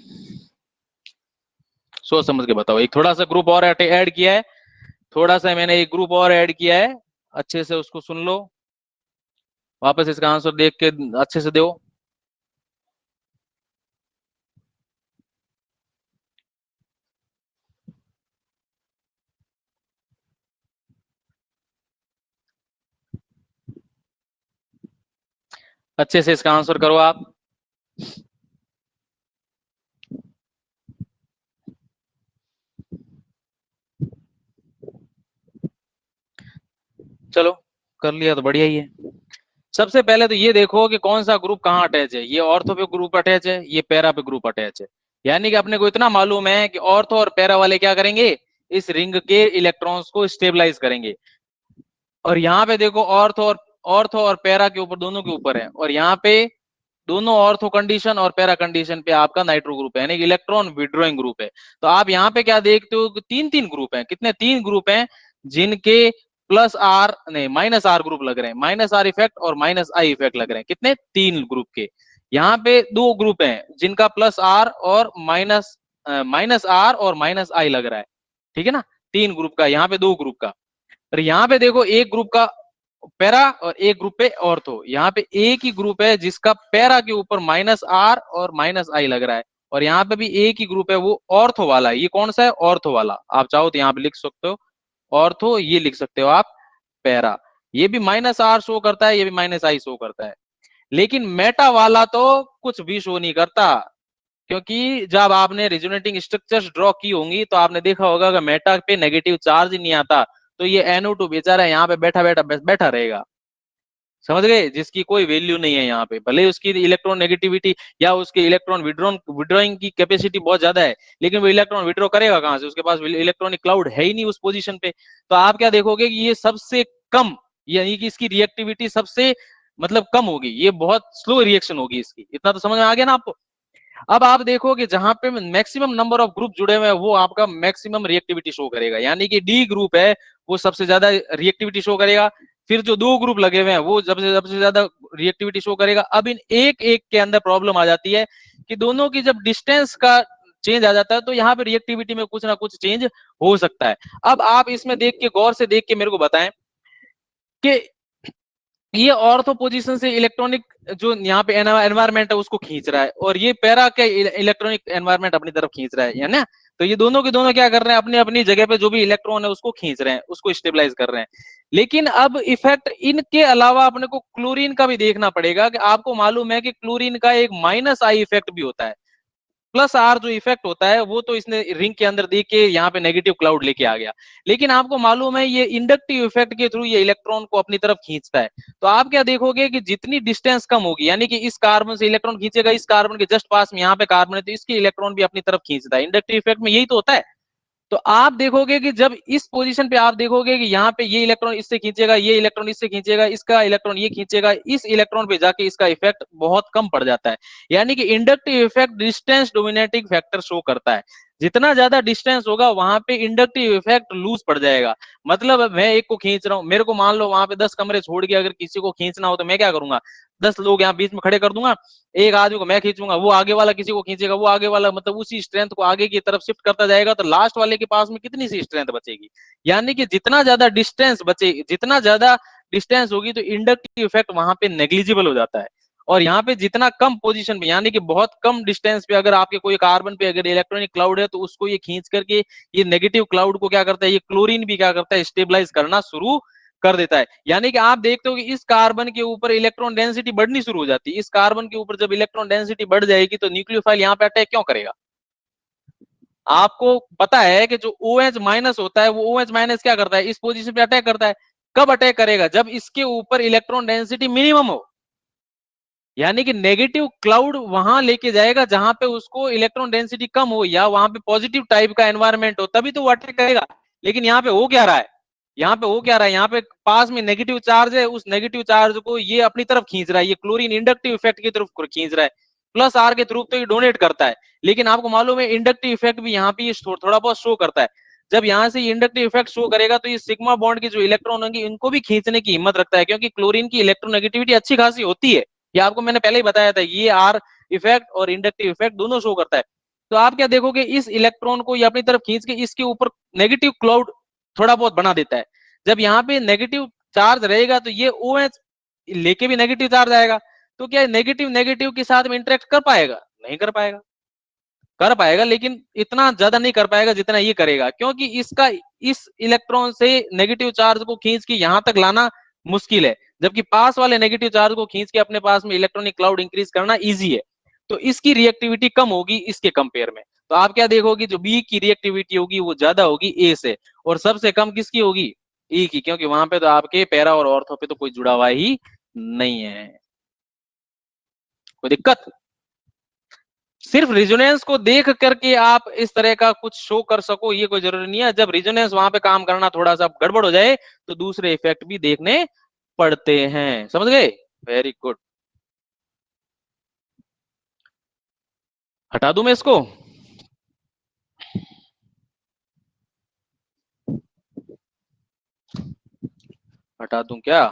सोच समझ के बताओ। एक थोड़ा सा ग्रुप और ऐड किया है, थोड़ा सा मैंने एक ग्रुप और ऐड किया है, अच्छे से उसको सुन लो, वापस इसका आंसर देख के अच्छे से दो। अच्छे से इसका आंसर करो आप। चलो कर लिया तो बढ़िया ही है। सबसे पहले तो ये देखो कि कौन सा ग्रुप कहाँ अटैच है। ये ऑर्थो पे ग्रुप अटैच है, ये पैरा पे ग्रुप अटैच है। यानी कि अपने को इतना मालूम है कि ऑर्थो और पैरा वाले क्या करेंगे, इस रिंग के इलेक्ट्रॉन्स को स्टेबलाइज करेंगे। और यहाँ पे देखो ऑर्थो और पैरा के ऊपर, दोनों के ऊपर है, और यहाँ पे दोनों ऑर्थो कंडीशन और पैरा कंडीशन पे आपका नाइट्रो ग्रुप है, यानी कि इलेक्ट्रॉन विड्रॉइंग ग्रुप है। तो आप यहाँ पे क्या देखते हो कि तीन तीन ग्रुप हैं, कितने, तीन ग्रुप हैं, जिनके प्लस आर नहीं माइनस आर ग्रुप लग रहे हैं, माइनस आर इफेक्ट और माइनस आई इफेक्ट लग रहे हैं, कितने, तीन ग्रुप के। यहाँ पे दो ग्रुप हैं जिनका प्लस आर और माइनस आर और माइनस आई लग रहा है, ठीक है ना। तीन ग्रुप का, यहाँ पे दो ग्रुप का। और यहाँ पे देखो एक ग्रुप का पैरा और एक ग्रुप पे ऑर्थो, यहाँ पे एक ही ग्रुप है जिसका पैरा के ऊपर माइनस आर और माइनस आई लग रहा है, और यहाँ पे भी एक ही ग्रुप है वो ऑर्थो वाला। ये कौन सा है, ऑर्थो वाला। आप चाहो तो यहाँ पे लिख सकते हो ऑर्थो, ये लिख सकते हो आप पैरा। ये भी माइनस आर शो करता है, ये भी माइनस आई शो करता है। लेकिन मेटा वाला तो कुछ भी शो नहीं करता, क्योंकि जब आपने रिजोनेटिंग स्ट्रक्चर्स ड्रॉ की होंगी तो आपने देखा होगा कि मेटा पे नेगेटिव चार्ज नहीं आता, तो ये NO2 बेचारा यहाँ पे बैठा बैठा बैठा रहेगा, समझ गए, जिसकी कोई वैल्यू नहीं है यहाँ पे। भले उसकी इलेक्ट्रॉन नेगेटिविटी या उसके इलेक्ट्रॉन विड्रॉइंग की कैपेसिटी बहुत ज्यादा है, लेकिन वो इलेक्ट्रॉन विड्रॉ करेगा कहाँ से, उसके पास इलेक्ट्रॉनिक क्लाउड है ही नहीं उस पोजीशन पे। तो आप क्या देखोगे कि ये सबसे कम, यानी कि इसकी रिएक्टिविटी सबसे मतलब कम होगी, ये बहुत स्लो रिएक्शन होगी इसकी। इतना तो समझ में आ गया ना आपको। अब आप देखो कि जहां पे मैक्सिमम नंबर ऑफ ग्रुप जुड़े हुए हैं वो आपका मैक्सिमम रिएक्टिविटी शो करेगा, यानी कि डी ग्रुप है वो सबसे ज्यादा रिएक्टिविटी शो करेगा। फिर जो दो ग्रुप लगे हुए हैं वो सबसे सबसे ज्यादा रिएक्टिविटी शो करेगा। अब इन एक एक के अंदर प्रॉब्लम आ जाती है कि दोनों की जब डिस्टेंस का चेंज आ जाता है तो यहाँ पे रिएक्टिविटी में कुछ ना कुछ चेंज हो सकता है। अब आप इसमें देख के, गौर से देख के मेरे को बताएं कि ये ऑर्थो पोजीशन से इलेक्ट्रॉनिक जो यहाँ पे एनवायरमेंट है उसको खींच रहा है, और ये पैरा के इलेक्ट्रॉनिक एनवायरमेंट अपनी तरफ खींच रहा है ना। तो ये दोनों के दोनों क्या कर रहे हैं, अपनी अपनी जगह पे जो भी इलेक्ट्रॉन है उसको खींच रहे हैं, उसको स्टेबलाइज कर रहे हैं। लेकिन अब इफेक्ट इनके अलावा अपने को क्लोरीन का भी देखना पड़ेगा, कि आपको मालूम है कि क्लोरीन का एक माइनस आई इफेक्ट भी होता है। प्लस आर जो इफेक्ट होता है वो तो इसने रिंग के अंदर देख के यहाँ पे नेगेटिव क्लाउड लेके आ गया, लेकिन आपको मालूम है ये इंडक्टिव इफेक्ट के थ्रू ये इलेक्ट्रॉन को अपनी तरफ खींचता है। तो आप क्या देखोगे कि जितनी डिस्टेंस कम होगी, यानी कि इस कार्बन से इलेक्ट्रॉन खींचेगा, इस कार्बन के जस्ट पास में यहाँ पे कार्बन है तो इसके इलेक्ट्रॉन भी अपनी तरफ खींचता है। इंडक्टिव इफेक्ट में यही तो होता है। तो आप देखोगे कि जब इस पोजीशन पे आप देखोगे कि यहाँ पे ये इलेक्ट्रॉन इससे खींचेगा, ये इलेक्ट्रॉन इससे खींचेगा, इसका इलेक्ट्रॉन ये खींचेगा, इस इलेक्ट्रॉन पे जाके इसका इफेक्ट बहुत कम पड़ जाता है। यानी कि inductive effect distance dominating factor show करता है। जितना ज्यादा डिस्टेंस होगा वहां पे इंडक्टिव इफेक्ट लूज पड़ जाएगा। मतलब मैं एक को खींच रहा हूँ, मेरे को मान लो वहां पे 10 कमरे छोड़ के अगर किसी को खींचना हो तो मैं क्या करूंगा, 10 लोग यहाँ बीच में खड़े कर दूंगा, एक आदमी को मैं खींचूंगा, वो आगे वाला किसी को खींचेगा, वो आगे वाला, मतलब उसी स्ट्रेंथ को आगे की तरफ शिफ्ट करता जाएगा, तो लास्ट वाले के पास में कितनी सी स्ट्रेंथ बचेगी। यानी कि जितना ज्यादा डिस्टेंस बचे, जितना ज्यादा डिस्टेंस होगी तो इंडक्टिव इफेक्ट वहां पे नेग्लिजिबल हो जाता है। और यहाँ पे जितना कम पोजीशन पे, यानी कि बहुत कम डिस्टेंस पे अगर आपके कोई कार्बन पे अगर इलेक्ट्रॉनिक क्लाउड है तो उसको ये खींच करके ये नेगेटिव क्लाउड को क्या करता है, ये क्लोरीन भी क्या करता है, स्टेबलाइज करना शुरू कर देता है। यानी कि आप देखते हो कि इस कार्बन के ऊपर इलेक्ट्रॉन डेंसिटी बढ़नी शुरू हो जाती है। इस कार्बन के ऊपर जब इलेक्ट्रॉन डेंसिटी बढ़ जाएगी तो न्यूक्लियोफाइल यहाँ पे अटैक क्यों करेगा। आपको पता है कि जो OH माइनस होता है वो OH माइनस क्या करता है, इस पोजीशन पे अटैक करता है। कब अटैक करेगा, जब इसके ऊपर इलेक्ट्रॉन डेंसिटी मिनिमम हो, यानी कि नेगेटिव क्लाउड वहां लेके जाएगा जहां पे उसको इलेक्ट्रॉन डेंसिटी कम हो या वहां पे पॉजिटिव टाइप का एनवायरनमेंट हो, तभी तो वो अटैक करेगा। लेकिन यहाँ पे हो क्या रहा है, यहाँ पे हो क्या रहा है, यहाँ पे पास में नेगेटिव चार्ज है, उस नेगेटिव चार्ज को ये अपनी तरफ खींच रहा है, ये क्लोरीन इंडक्टिव इफेक्ट की तरफ खींच रहा है, प्लस आर के थ्रू तो ये डोनेट करता है। लेकिन आपको मालूम है इंडक्टिव इफेक्ट भी यहाँ पे थोड़ा बहुत शो करता है। जब यहाँ से इंडक्टिव इफेक्ट शो करेगा तो ये सिग्मा बॉन्ड के जो इलेक्ट्रॉन होंगे इनको भी खींचने की हिम्मत रखता है, क्योंकि क्लोरीन की इलेक्ट्रोनेगेटिविटी अच्छी खासी होती है। ये आपको मैंने पहले ही बताया था, ये आर इफेक्ट और इंडक्टिव इफेक्ट दोनों शो करता है। तो आप क्या देखोगे, इस इलेक्ट्रॉन को ये अपनी तरफ खींच के इसके ऊपर नेगेटिव क्लाउड थोड़ा बहुत बना देता है। जब यहाँ पे नेगेटिव चार्ज रहेगा तो ये OH लेके भी नेगेटिव चार्ज आएगा, तो क्या नेगेटिव नेगेटिव के साथ में इंटरेक्ट कर पाएगा, नहीं कर पाएगा। कर पाएगा लेकिन इतना ज्यादा नहीं कर पाएगा जितना ये करेगा, क्योंकि इसका इस इलेक्ट्रॉन से नेगेटिव चार्ज को खींच के यहां तक लाना मुश्किल है, जबकि पास वाले नेगेटिव चार्ज को खींच के अपने पास में इलेक्ट्रॉनिक क्लाउड इंक्रीज करना इजी है। तो इसकी रिएक्टिविटी कम होगी इसके कंपेयर में। तो आप क्या देखोगे, जो बी की रिएक्टिविटी होगी वो ज्यादा होगी ए से, और सबसे कम किसकी होगी, ई की, क्योंकि वहां पे तो आपके पैरा और ऑर्थो पे तो कोई जुड़ा हुआ ही नहीं है। कोई दिक्कत, सिर्फ रिजोनेंस को देख करके आप इस तरह का कुछ शो कर सको ये कोई जरूरी नहीं है। जब रिजोनेंस वहां पे काम करना थोड़ा सा गड़बड़ हो जाए तो दूसरे इफेक्ट भी देखने पड़ते हैं, समझ गए। वेरी गुड, हटा दूं मैं इसको, हटा दूं क्या,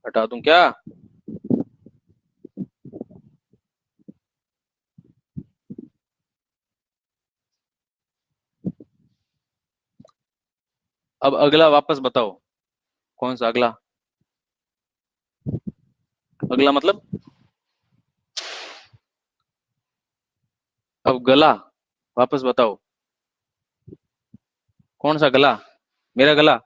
हटा दूं क्या। अब अगला वापस बताओ, कौन सा अगला, अगला मतलब अब गला, वापस बताओ कौन सा गला, मेरा गला।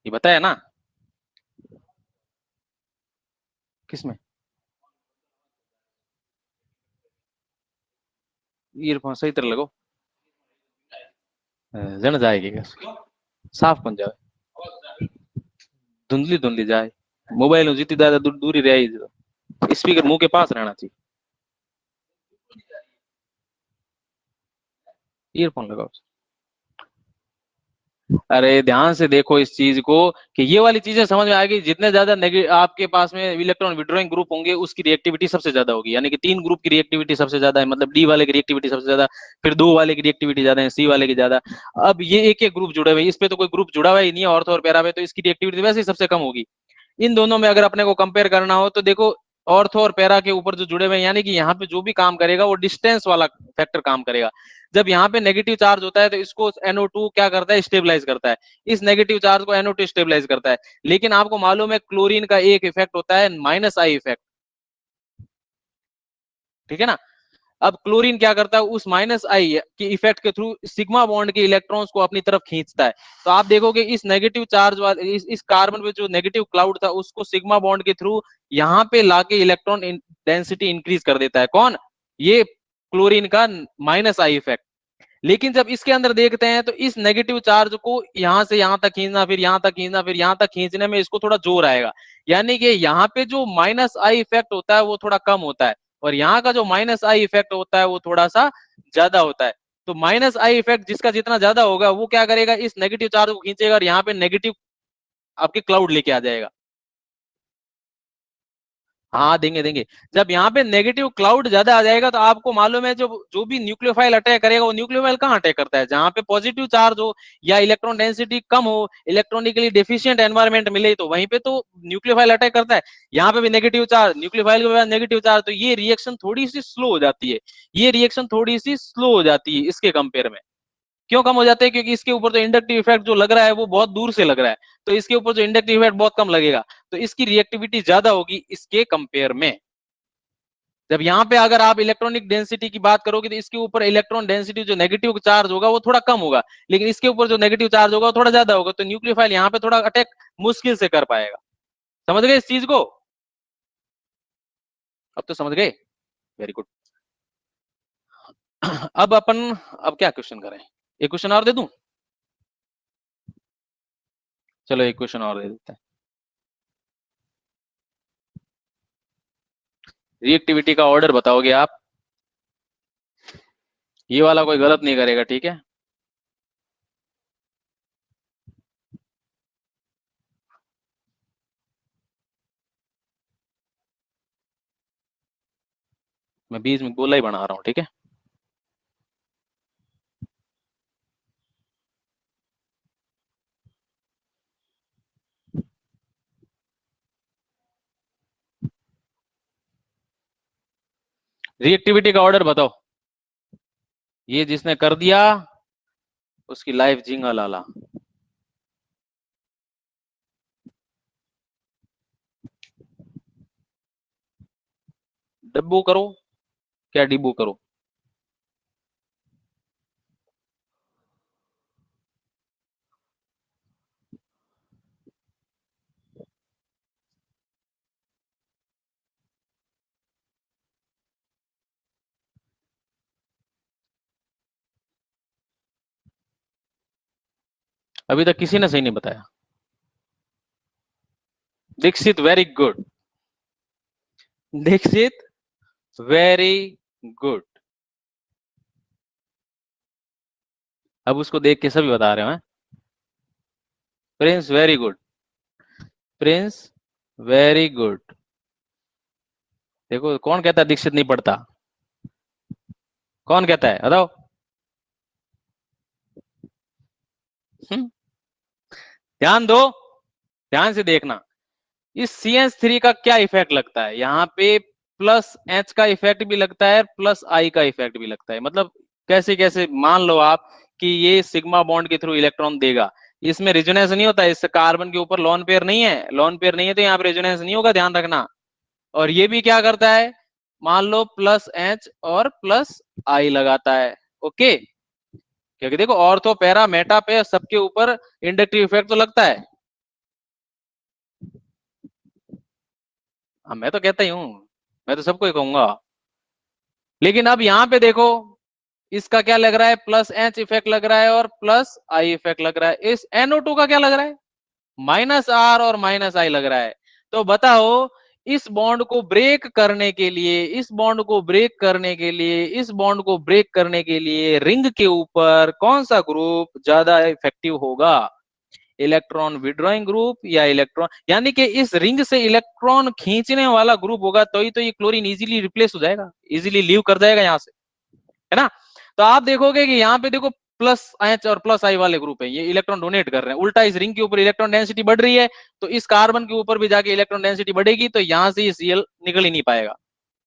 ये बताया ना, किसमें, ईयरफोन सही तरह लगो, जन जाएगी क्या? साफ कौन जाए, धुंधली धुंधली जाए, मोबाइल जितनी ज्यादा दूरी रहे, स्पीकर मुंह के पास रहना चाहिए, ईयरफोन लगाओ। अरे ध्यान से देखो इस चीज को कि ये वाली चीजें समझ में आएगी, जितने ज्यादा आपके पास में इलेक्ट्रॉन विड्रॉइंग ग्रुप होंगे उसकी रिएक्टिविटी सबसे ज्यादा होगी, यानी कि 3 ग्रुप की रिएक्टिविटी सबसे ज्यादा है, मतलब डी वाले की रिएक्टिविटी सबसे ज्यादा, फिर 2 वाले की रिएक्टिविटी ज्यादा है, सी वाले की ज्यादा। अब ये एक एक ग्रुप जुड़े हुए, इस पे तो कोई ग्रुप जुड़ा हुआ ही नहीं है ऑर्थो और पैरा पे, तो इसकी रिएक्टिविटी वैसे ही सबसे कम होगी। इन दोनों में अगर अपने को कंपेयर करना हो तो देखो, ऑर्थो और पैरा के ऊपर जो जुड़े हुए हैं, यानी कि यहाँ पे जो भी काम करेगा वो डिस्टेंस वाला फैक्टर काम करेगा। जब यहाँ पे नेगेटिव चार्ज होता है तो इसको NO2 क्या करता है, स्टेबलाइज करता है, इस नेगेटिव चार्ज को NO2 स्टेबलाइज करता है। लेकिन आपको मालूम है क्लोरीन का एक इफेक्ट होता है -I इफेक्ट, ठीक है ना। अब क्लोरीन क्या करता है, उस -I के इफेक्ट के थ्रू सिग्मा बॉन्ड के इलेक्ट्रॉन्स को अपनी तरफ खींचता है। तो आप देखोगे इस नेगेटिव चार्ज वाले इस कार्बन पे जो नेगेटिव क्लाउड था उसको सिग्मा बॉन्ड के थ्रू यहाँ पे लाके इलेक्ट्रॉन डेंसिटी इंक्रीज कर देता है, कौन, ये क्लोरीन का -I इफेक्ट। लेकिन जब इसके अंदर देखते हैं तो इस नेगेटिव चार्ज को यहां से यहां तक खींचना, फिर यहां तक खींचना, फिर यहां तक खींचने में इसको थोड़ा जोर आएगा, यानी कि यहाँ पे जो -I इफेक्ट होता है वो थोड़ा कम होता है, और यहाँ का जो -I इफेक्ट होता है वो थोड़ा सा ज्यादा होता है। तो -I इफेक्ट जिसका जितना ज्यादा होगा वो क्या करेगा, इस नेगेटिव चार्ज को खींचेगा और यहाँ पे नेगेटिव आपके क्लाउड लेके आ जाएगा। हाँ देंगे देंगे। जब यहाँ पे नेगेटिव क्लाउड ज्यादा आ जाएगा तो आपको मालूम है जो जो भी न्यूक्लियोफाइल अटैक करेगा वो न्यूक्लियोफाइल कहाँ अटैक करता है, जहाँ पे पॉजिटिव चार्ज हो या इलेक्ट्रॉन डेंसिटी कम हो, इलेक्ट्रॉनिकली डेफिशिएंट एनवायरनमेंट मिले, तो वहीं पे तो न्यूक्लियोफाइल अटैक करता है। यहाँ पे भी नेगेटिव चार्ज, न्यूक्लियोफाइल के बाद नेगेटिव चार्ज, तो ये रिएक्शन थोड़ी सी स्लो हो जाती है, ये रिएक्शन थोड़ी सी स्लो हो जाती है इसके कंपेयर में। क्यों कम हो जाते हैं? क्योंकि इसके ऊपर तो इंडक्टिव इफेक्ट जो लग रहा है वो बहुत दूर से लग रहा है, तो इसके ऊपर जो इंडक्टिव इफेक्ट बहुत कम लगेगा, तो इसकी रिएक्टिविटी ज्यादा होगी इसके कंपेयर में। जब यहाँ पे अगर आप इलेक्ट्रॉनिक डेंसिटी की बात करोगे तो इसके ऊपर इलेक्ट्रॉन डेंसिटी जो नेगेटिव चार्ज होगा वो थोड़ा कम होगा, लेकिन इसके ऊपर जो नेगेटिव चार्ज होगा वो थोड़ा ज्यादा होगा, तो न्यूक्लियोफाइल यहाँ पे थोड़ा अटैक मुश्किल से कर पाएगा। समझ गए इस चीज को? अब तो समझ गए, वेरी गुड। अब अपन, अब क्या क्वेश्चन करें? एक क्वेश्चन और दे दूं? चलो एक क्वेश्चन और दे देते हैं। रिएक्टिविटी का ऑर्डर बताओगे आप, ये वाला कोई गलत नहीं करेगा, ठीक है? मैं 20 में गोला ही बना रहा हूँ, ठीक है? रिएक्टिविटी का ऑर्डर बताओ। ये जिसने कर दिया उसकी लाइफ झींगा लाला। डब्बू करो, क्या डिब्बू करो? अभी तक किसी ने सही नहीं बताया। Dikshit very good, Dikshit very good. अब उसको देख के सभी बता रहे हैं। Prince very good, Prince very good. देखो कौन कहता है दीक्षित नहीं पढ़ता? कौन कहता है बताओ? ध्यान दो, ध्यान से देखना। इस CH3 का क्या इफेक्ट लगता है? यहाँ पे प्लस H का इफेक्ट भी लगता है, प्लस I का इफेक्ट भी लगता है। मतलब कैसे कैसे, मान लो आप कि ये सिग्मा बॉन्ड के थ्रू इलेक्ट्रॉन देगा, इसमें रेजोनेंस नहीं होता, इस कार्बन के ऊपर लोन पेयर नहीं है, लोन पेयर नहीं है तो यहाँ पे रेजोनेंस नहीं होगा, ध्यान रखना। और ये भी क्या करता है, मान लो प्लस H और प्लस I लगाता है, ओके? क्योंकि देखो ऑर्थो पैरा मेटा पे सबके ऊपर इंडक्टिव इफेक्ट तो लगता है। हाँ मैं तो कहता ही हूँ, मैं तो सबको ही कहूंगा। लेकिन अब यहाँ पे देखो इसका क्या लग रहा है, प्लस H इफेक्ट लग रहा है और प्लस I इफेक्ट लग रहा है। इस NO2 का क्या लग रहा है, माइनस R और माइनस I लग रहा है। तो बताओ इस बॉन्ड को ब्रेक करने के लिए, इस बॉन्ड को ब्रेक करने के लिए, इस बॉन्ड को ब्रेक करने के लिए रिंग के ऊपर कौन सा ग्रुप ज्यादा इफेक्टिव होगा? इलेक्ट्रॉन विड्रॉइंग ग्रुप या इलेक्ट्रॉन, यानी कि इस रिंग से इलेक्ट्रॉन खींचने वाला ग्रुप होगा, तो ही तो ये क्लोरीन इजीली रिप्लेस हो जाएगा, इजीली लीव कर जाएगा यहाँ से, है ना? तो आप देखोगे कि यहाँ पे देखो प्लस H और प्लस I वाले ग्रुप है, ये इलेक्ट्रॉन डोनेट कर रहे हैं। उल्टा इस रिंग के ऊपर इलेक्ट्रॉन डेंसिटी बढ़ रही है, तो इस कार्बन के ऊपर भी जाके इलेक्ट्रॉन डेंसिटी बढ़ेगी, तो यहाँ से ये Cl निकल ही नहीं पाएगा।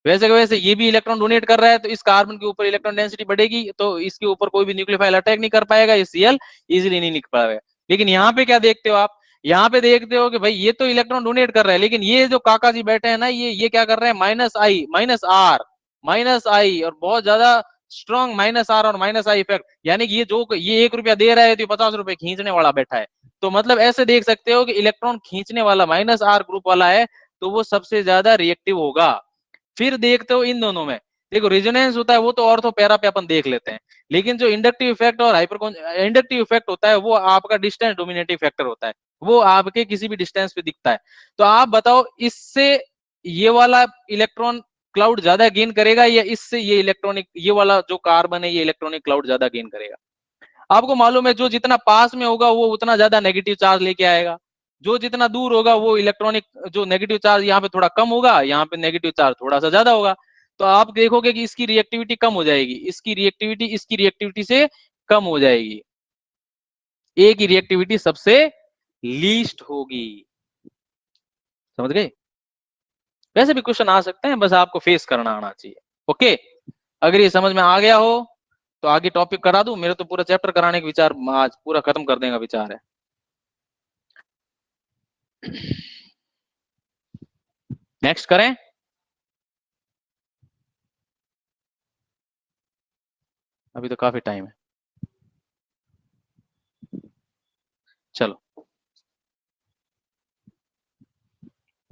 वैसे वैसे ये भी इलेक्ट्रॉन डोनेट कर रहा है, तो इस कार्बन के ऊपर इलेक्ट्रॉन डेंसिटी बढ़ेगी, तो इसके ऊपर कोई भी न्यूक्लियोफाइल अटैक नहीं कर पाएगा, ये Cl इजीली नहीं निकल पाएगा। लेकिन यहाँ पे क्या देखते हो आप, यहाँ पे देखते हो कि भाई ये तो इलेक्ट्रॉन डोनेट कर रहा है, लेकिन ये जो काका जी बैठे हैं ना, ये क्या कर रहे हैं, minus I minus R minus I, और बहुत ज्यादा स्ट्रॉन्ग माइनस आर और माइनस आई इफेक्ट, यानी कि ये जो ये 1 रुपया दे रहा है तो 50 रुपए खींचने वाला बैठा है। तो मतलब ऐसे देख सकते हो कि इलेक्ट्रॉन खींचने वाला माइनस आर ग्रुप वाला है, तो वो सबसे ज्यादा रिएक्टिव होगा। फिर देखते हो इन दोनों में, देखो रेजोनेंस होता है वो तो ऑर्थो पैरा पे अपन देख लेते हैं, लेकिन जो इंडक्टिव इफेक्ट और हाइपर इंडक्टिव इफेक्ट होता है वो आपका डिस्टेंस डोमिनेटिव फैक्टर होता है, वो आपके किसी भी डिस्टेंस पे दिखता है। तो आप बताओ इससे ये वाला इलेक्ट्रॉन क्लाउड ज्यादा गेन करेगा या इससे ये इलेक्ट्रॉनिक, ये वाला जो कार्बन है ये इलेक्ट्रॉनिक क्लाउड ज्यादा गेन करेगा? आपको मालूम है जो जितना पास में होगा वो उतना ज्यादा नेगेटिव चार्ज लेके आएगा, जो जितना दूर होगा वो इलेक्ट्रॉनिक जो नेगेटिव चार्ज यहाँ पे थोड़ा कम होगा, यहाँ पे नेगेटिव चार्ज थोड़ा सा ज्यादा होगा। तो आप देखोगे कि इसकी रिएक्टिविटी कम हो जाएगी, इसकी रिएक्टिविटी से कम हो जाएगी, ए की रिएक्टिविटी सबसे लीस्ट होगी। समझ गए? वैसे भी क्वेश्चन आ सकते हैं, बस आपको फेस करना आना चाहिए। ओके, अगर ये समझ में आ गया हो तो आगे टॉपिक करा दूं, मेरे तो पूरा चैप्टर कराने का विचार आज पूरा खत्म कर देने का विचार है। नेक्स्ट करें। अभी तो काफी टाइम है, चलो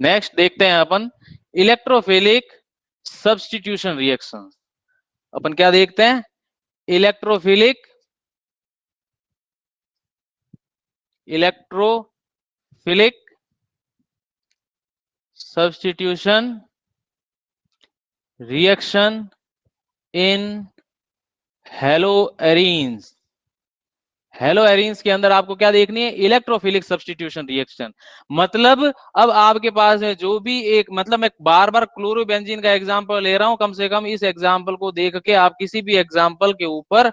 नेक्स्ट देखते हैं अपन इलेक्ट्रोफिलिक सब्स्टिट्यूशन रिएक्शन। अपन क्या देखते हैं? Electrophilic substitution reaction in haloarenes. Haloarenes के अंदर आपको क्या देखनी है? Electrophilic substitution reaction. मतलब अब आपके पास है जो भी एक, मतलब मैं बार बार क्लोरोबेंजीन का एग्जांपल ले रहा हूं, कम से कम इस एग्जांपल को देख के आप किसी भी एग्जांपल के ऊपर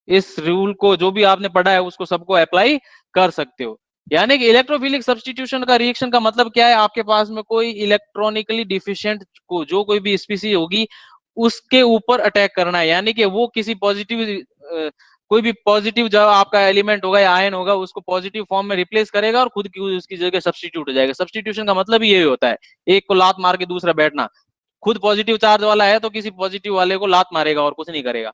इस रूल को जो भी आपने पढ़ा है उसको सबको अप्लाई कर सकते हो। यानी कि इलेक्ट्रोफिलिक सब्स्टिट्यूशन का रिएक्शन का मतलब क्या है? आपके पास में कोई इलेक्ट्रॉनिकली डिफिशिएंट को जो कोई भी स्पीसीज होगी उसके ऊपर अटैक करना है, यानी कि वो किसी पॉजिटिव कोई भी पॉजिटिव जो आपका एलिमेंट होगा या आयन होगा उसको पॉजिटिव फॉर्म में रिप्लेस करेगा और खुद की उसकी जगह सब्स्टिट्यूट हो जाएगा। सब्स्टिट्यूशन का मतलब ही यही होता है, एक को लात मार के दूसरा बैठना। खुद पॉजिटिव चार्ज वाला है तो किसी पॉजिटिव वाले को लात मारेगा और कुछ नहीं करेगा।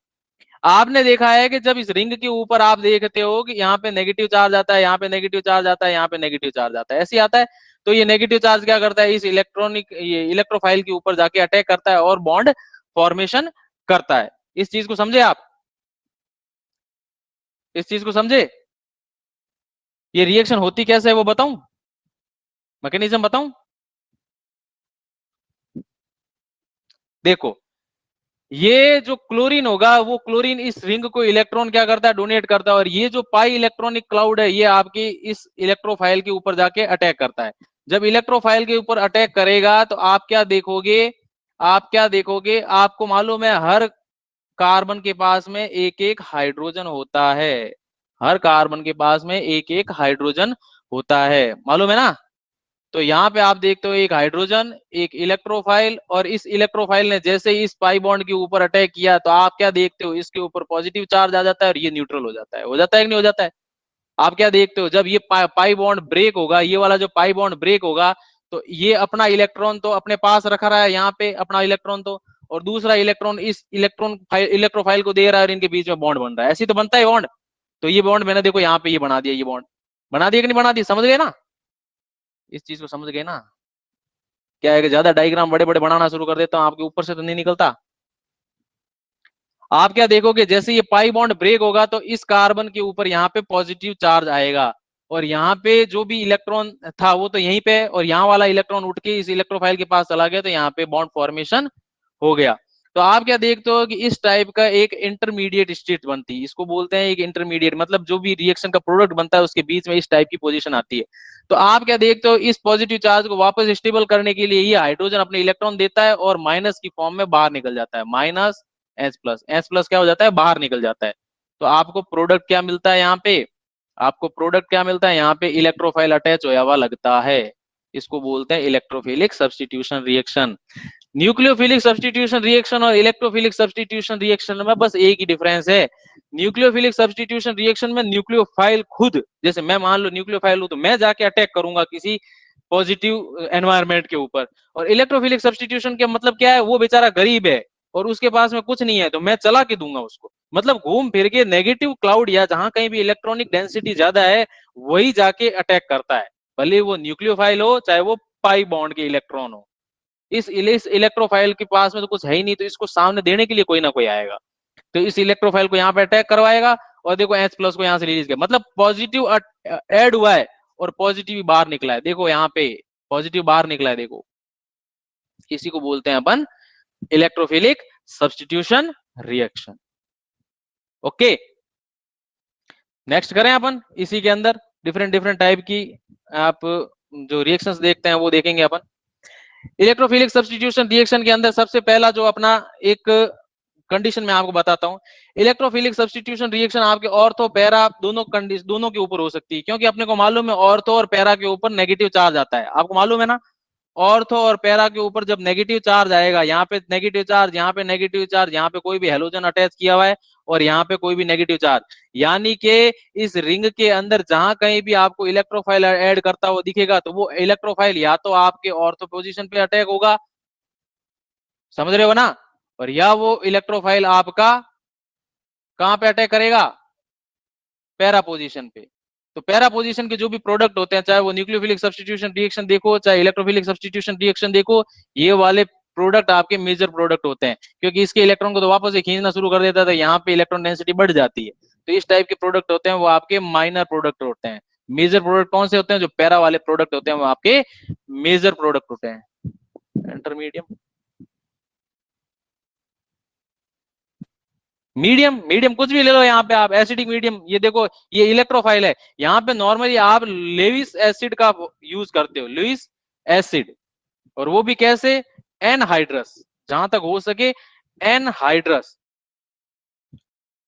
आपने देखा है कि जब इस रिंग के ऊपर आप देखते हो कि यहाँ पे नेगेटिव चार्ज आता है, यहाँ पे नेगेटिव चार्ज आता है, यहाँ पे नेगेटिव चार्ज आता है, ऐसे आता है। तो ये नेगेटिव चार्ज क्या करता है? इस ये इलेक्ट्रोफाइल के ऊपर जाके अटैक करता है और बॉन्ड फॉर्मेशन करता है। इस चीज को समझे आप? इस चीज को समझे? ये रिएक्शन होती कैसे है वो बताऊं, मैकेनिज्म बताऊं? देखो, ये जो क्लोरीन होगा वो क्लोरीन इस रिंग को इलेक्ट्रॉन क्या करता है? डोनेट करता है। और ये जो पाई इलेक्ट्रॉनिक क्लाउड है ये आपकी इस इलेक्ट्रोफाइल के ऊपर जाके अटैक करता है। जब इलेक्ट्रोफाइल के ऊपर अटैक करेगा तो आप क्या देखोगे? आपको मालूम है हर कार्बन के पास में एक एक हाइड्रोजन होता है। हर कार्बन के पास में एक एक हाइड्रोजन होता है, मालूम है ना? तो यहाँ पे आप देखते हो एक हाइड्रोजन, एक इलेक्ट्रोफाइल, और इस इलेक्ट्रोफाइल ने जैसे ही इस पाई बॉन्ड के ऊपर अटैक किया तो आप क्या देखते हो? इसके ऊपर पॉजिटिव चार्ज आ जाता है और ये न्यूट्रल हो जाता है। हो जाता है कि नहीं हो जाता है? आप क्या देखते हो? जब ये पाई बॉन्ड ब्रेक होगा, ये वाला जो पाई बॉन्ड ब्रेक होगा तो ये अपना इलेक्ट्रॉन तो अपने पास रख रहा है यहाँ पे अपना इलेक्ट्रॉन तो, और दूसरा इलेक्ट्रॉन इस इलेक्ट्रोफाइल को दे रहा है और इनके बीच में बॉन्ड बन रहा है। ऐसे तो बनता है बॉन्ड। तो ये बॉन्ड मैंने देखो यहाँ पे ये बना दिया, ये बॉन्ड बना दिया कि नहीं बना दिया? समझ गए ना? इस चीज को समझ गए ना? क्या है कि ज्यादा डायग्राम बड़े बड़े बनाना शुरू कर देता हूँ आपके ऊपर से तो नहीं निकलता। आप क्या देखोगे? जैसे ये पाई बॉन्ड ब्रेक होगा तो इस कार्बन के ऊपर यहाँ पे पॉजिटिव चार्ज आएगा और यहाँ पे जो भी इलेक्ट्रॉन था वो तो यहीं पे, और यहाँ वाला इलेक्ट्रॉन उठ के इस इलेक्ट्रोफाइल के पास चला गया तो यहाँ पे बॉन्ड फॉर्मेशन हो गया। तो आप क्या देखते हो कि इस टाइप का एक इंटरमीडिएट स्टेट बनती है, इसको बोलते हैं एक इंटरमीडिएट, मतलब जो भी रिएक्शन का प्रोडक्ट बनता है उसके बीच में इस टाइप की पोजीशन आती है। तो आप क्या देखते हो? इस पॉजिटिव चार्ज को वापस स्टेबल करने के लिए ये हाइड्रोजन अपने इलेक्ट्रॉन देता है और माइनस की फॉर्म में बाहर निकल जाता है, माइनस एच प्लस क्या हो जाता है? बाहर निकल जाता है। तो आपको प्रोडक्ट क्या मिलता है? यहाँ पे आपको प्रोडक्ट क्या मिलता है? यहाँ पे इलेक्ट्रोफाइल अटैच होया हुआ लगता है, इसको बोलते हैं electrophilic substitution reaction. Nucleophilic substitution reaction और इलेक्ट्रोफिलिक सब्स्टिट्यूशन रिएक्शन में बस एक ही डिफरेंस है। न्यूक्लियोफिलिक सब्स्टिट्यूशन रिएक्शन में न्यूक्लियोफाइल खुद, जैसे मैं मान लो न्यूक्लियोफाइल हूं तो मैं जाके अटैक करूंगा किसी पॉजिटिव एनवायरमेंट के ऊपर, और इलेक्ट्रोफिलिक सब्स्टिट्यूशन का मतलब क्या है? वो बेचारा गरीब है और उसके पास में कुछ नहीं है तो मैं चला के दूंगा उसको, मतलब घूम फिर के नेगेटिव क्लाउड या जहां कहीं भी इलेक्ट्रॉनिक डेंसिटी ज्यादा है वही जाके अटैक करता है, भले वो न्यूक्लियोफाइल हो चाहे वो पाई बॉन्ड के इलेक्ट्रॉन हो। इस इलेक्ट्रोफाइल के पास में तो कुछ है ही नहीं तो इसको सामने देने के लिए कोई ना कोई आएगा, तो इस इलेक्ट्रोफाइल को यहाँ पे अटैक करवाएगा और देखो H प्लस को यहाँ से रिलीज किया, मतलब पॉजिटिव ऐड हुआ है और पॉजिटिव बाहर निकला है। देखो यहाँ पे पॉजिटिव बाहर निकला है, देखो इसी को बोलते हैं अपन electrophilic substitution reaction. Okay, next करें अपन इसी के अंदर डिफरेंट डिफरेंट टाइप की आप जो रिएक्शंस देखते हैं वो देखेंगे अपन। इलेक्ट्रोफिलिक सब्स्टिट्यूशन रिएक्शन के अंदर सबसे पहला जो अपना एक कंडीशन मैं आपको बताता हूं, इलेक्ट्रोफिलिक सब्स्टिट्यूशन रिएक्शन आपके ऑर्थो पैरा दोनों कंडीशन दोनों के ऊपर हो सकती है, क्योंकि अपने को मालूम है ऑर्थो और पैरा के ऊपर नेगेटिव चार्ज आता है, आपको मालूम है ना। ऑर्थो और पैरा के ऊपर जब नेगेटिव चार्ज आएगा, यहाँ पे नेगेटिव चार्ज, यहाँ पे नेगेटिव चार्ज, यहाँ पे कोई भी हेलोजन अटैच किया हुआ है और यहाँ पे कोई भी नेगेटिव चार्ज, यानी कि इस रिंग के अंदर जहां कहीं भी आपको इलेक्ट्रोफाइल ऐड करता हुआ दिखेगा तो वो इलेक्ट्रोफाइल या तो आपके ऑर्थो पोजीशन पे अटैक होगा, समझ रहे हो ना, और या वो इलेक्ट्रोफाइल आपका कहां पे अटैक करेगा, पैरा पोजीशन पे। तो पैरा पोजीशन के जो भी प्रोडक्ट होते हैं, चाहे वो न्यूक्लियोफिलिक सब्स्टिट्यूशन रिएक्शन देखो, चाहे इलेक्ट्रोफिलिक सब्स्टिट्यूशन रिएक्शन देखो, ये वाले प्रोडक्ट आपके मेजर प्रोडक्ट होते हैं, क्योंकि इसके इलेक्ट्रॉन को तो वापस से खींचना शुरू कर देता था, यहाँ पे इलेक्ट्रॉन डेंसिटी बढ़ जाती है। तो इस टाइप के प्रोडक्ट होते हैं वो आपके माइनर प्रोडक्ट होते हैं। मेजर प्रोडक्ट कौन से होते हैं, जो पैरा वाले प्रोडक्ट होते हैं वो आपके मेजर प्रोडक्ट होते हैं। इंटरमीडियम, मीडियम, मीडियम कुछ भी ले लो, यहाँ पे आप एसिडिक मीडियम, ये देखो ये इलेक्ट्रोफाइल है, यहाँ पे नॉर्मली आप लेविस एसिड का यूज करते हो, लुईस एसिड, और वो भी कैसे, एनहाइड्रस, जहां तक हो सके एनहाइड्रस,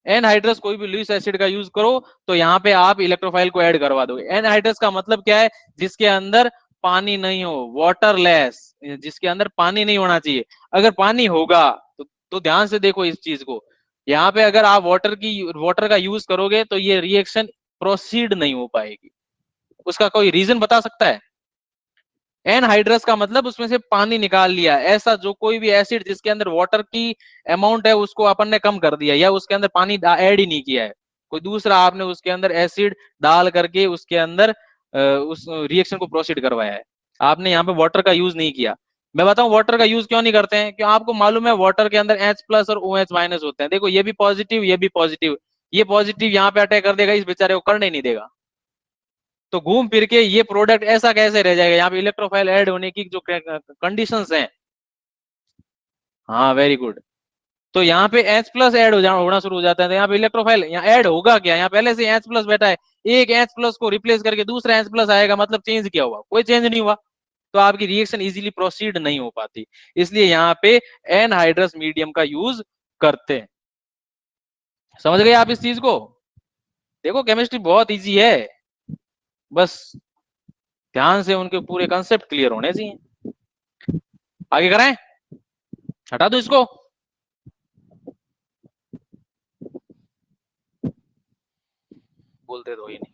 एनहाइड्रस कोई भी लुईस एसिड का यूज करो तो यहाँ पे आप इलेक्ट्रोफाइल को ऐड करवा दोगे। एनहाइड्रस का मतलब क्या है, जिसके अंदर पानी नहीं हो, वाटरलेस, जिसके अंदर पानी नहीं होना चाहिए। अगर पानी होगा तो ध्यान से देखो इस चीज को, यहाँ पे अगर आप वाटर का यूज करोगे तो ये रिएक्शन प्रोसीड नहीं हो पाएगी। उसका कोई रीजन बता सकता है? एनहाइड्रस का मतलब उसमें से पानी निकाल लिया, ऐसा जो कोई भी एसिड जिसके अंदर वाटर की अमाउंट है उसको अपन ने कम कर दिया, या उसके अंदर पानी ऐड ही नहीं किया है, कोई दूसरा आपने उसके अंदर एसिड डाल करके उसके अंदर उस रिएक्शन को प्रोसीड करवाया है, आपने यहाँ पे वाटर का यूज नहीं किया। मैं बताऊं वाटर का यूज क्यों नहीं करते हैं, क्यों आपको मालूम है वाटर के अंदर H प्लस और OH माइनस होते हैं, देखो ये भी पॉजिटिव, ये भी पॉजिटिव, ये पॉजिटिव यहाँ पे अटैक कर देगा, इस बेचारे को करने नहीं देगा, तो घूम फिर के ये प्रोडक्ट ऐसा कैसे रह जाएगा, यहाँ पे इलेक्ट्रोफाइल ऐड होने की जो कंडीशंस हैं। हाँ वेरी गुड, तो यहाँ पे H प्लस ऐड होना शुरू हो जाता है, तो यहाँ पे इलेक्ट्रोफाइल यहाँ ऐड होगा क्या, यहाँ पहले से H प्लस बैठा है, एक H प्लस को रिप्लेस करके दूसरा H प्लस आएगा, मतलब चेंज क्या हुआ, कोई चेंज नहीं हुआ, तो आपकी रिएक्शन इजीली प्रोसीड नहीं हो पाती, इसलिए यहाँ पे एनहाइड्रस मीडियम का यूज करते हैं। समझ गए आप इस चीज को? देखो केमिस्ट्री बहुत इजी है, बस ध्यान से उनके पूरे कंसेप्ट क्लियर होने चाहिए। आगे कराएं, हटा दो इसको, बोलते तो ही नहीं।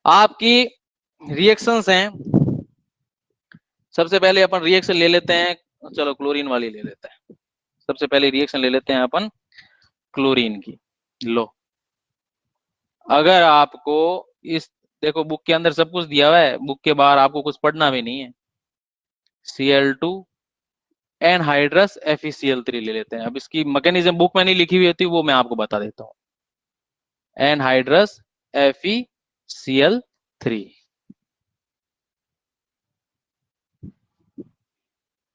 आपकी रिएक्शंस हैं, सबसे पहले अपन रिएक्शन ले लेते हैं, चलो क्लोरीन वाली ले लेते हैं, सबसे पहले रिएक्शन ले लेते हैं अपन क्लोरीन की। लो, अगर आपको इस, देखो बुक के अंदर सब कुछ दिया हुआ है, बुक के बाहर आपको कुछ पढ़ना भी नहीं है। Cl2 एनहाइड्रस FeCl3 ले लेते हैं, अब इसकी मैकेनिज्म बुक में नहीं लिखी हुई होती, वो मैं आपको बता देता हूँ। एनहाइड्रस FeCl3,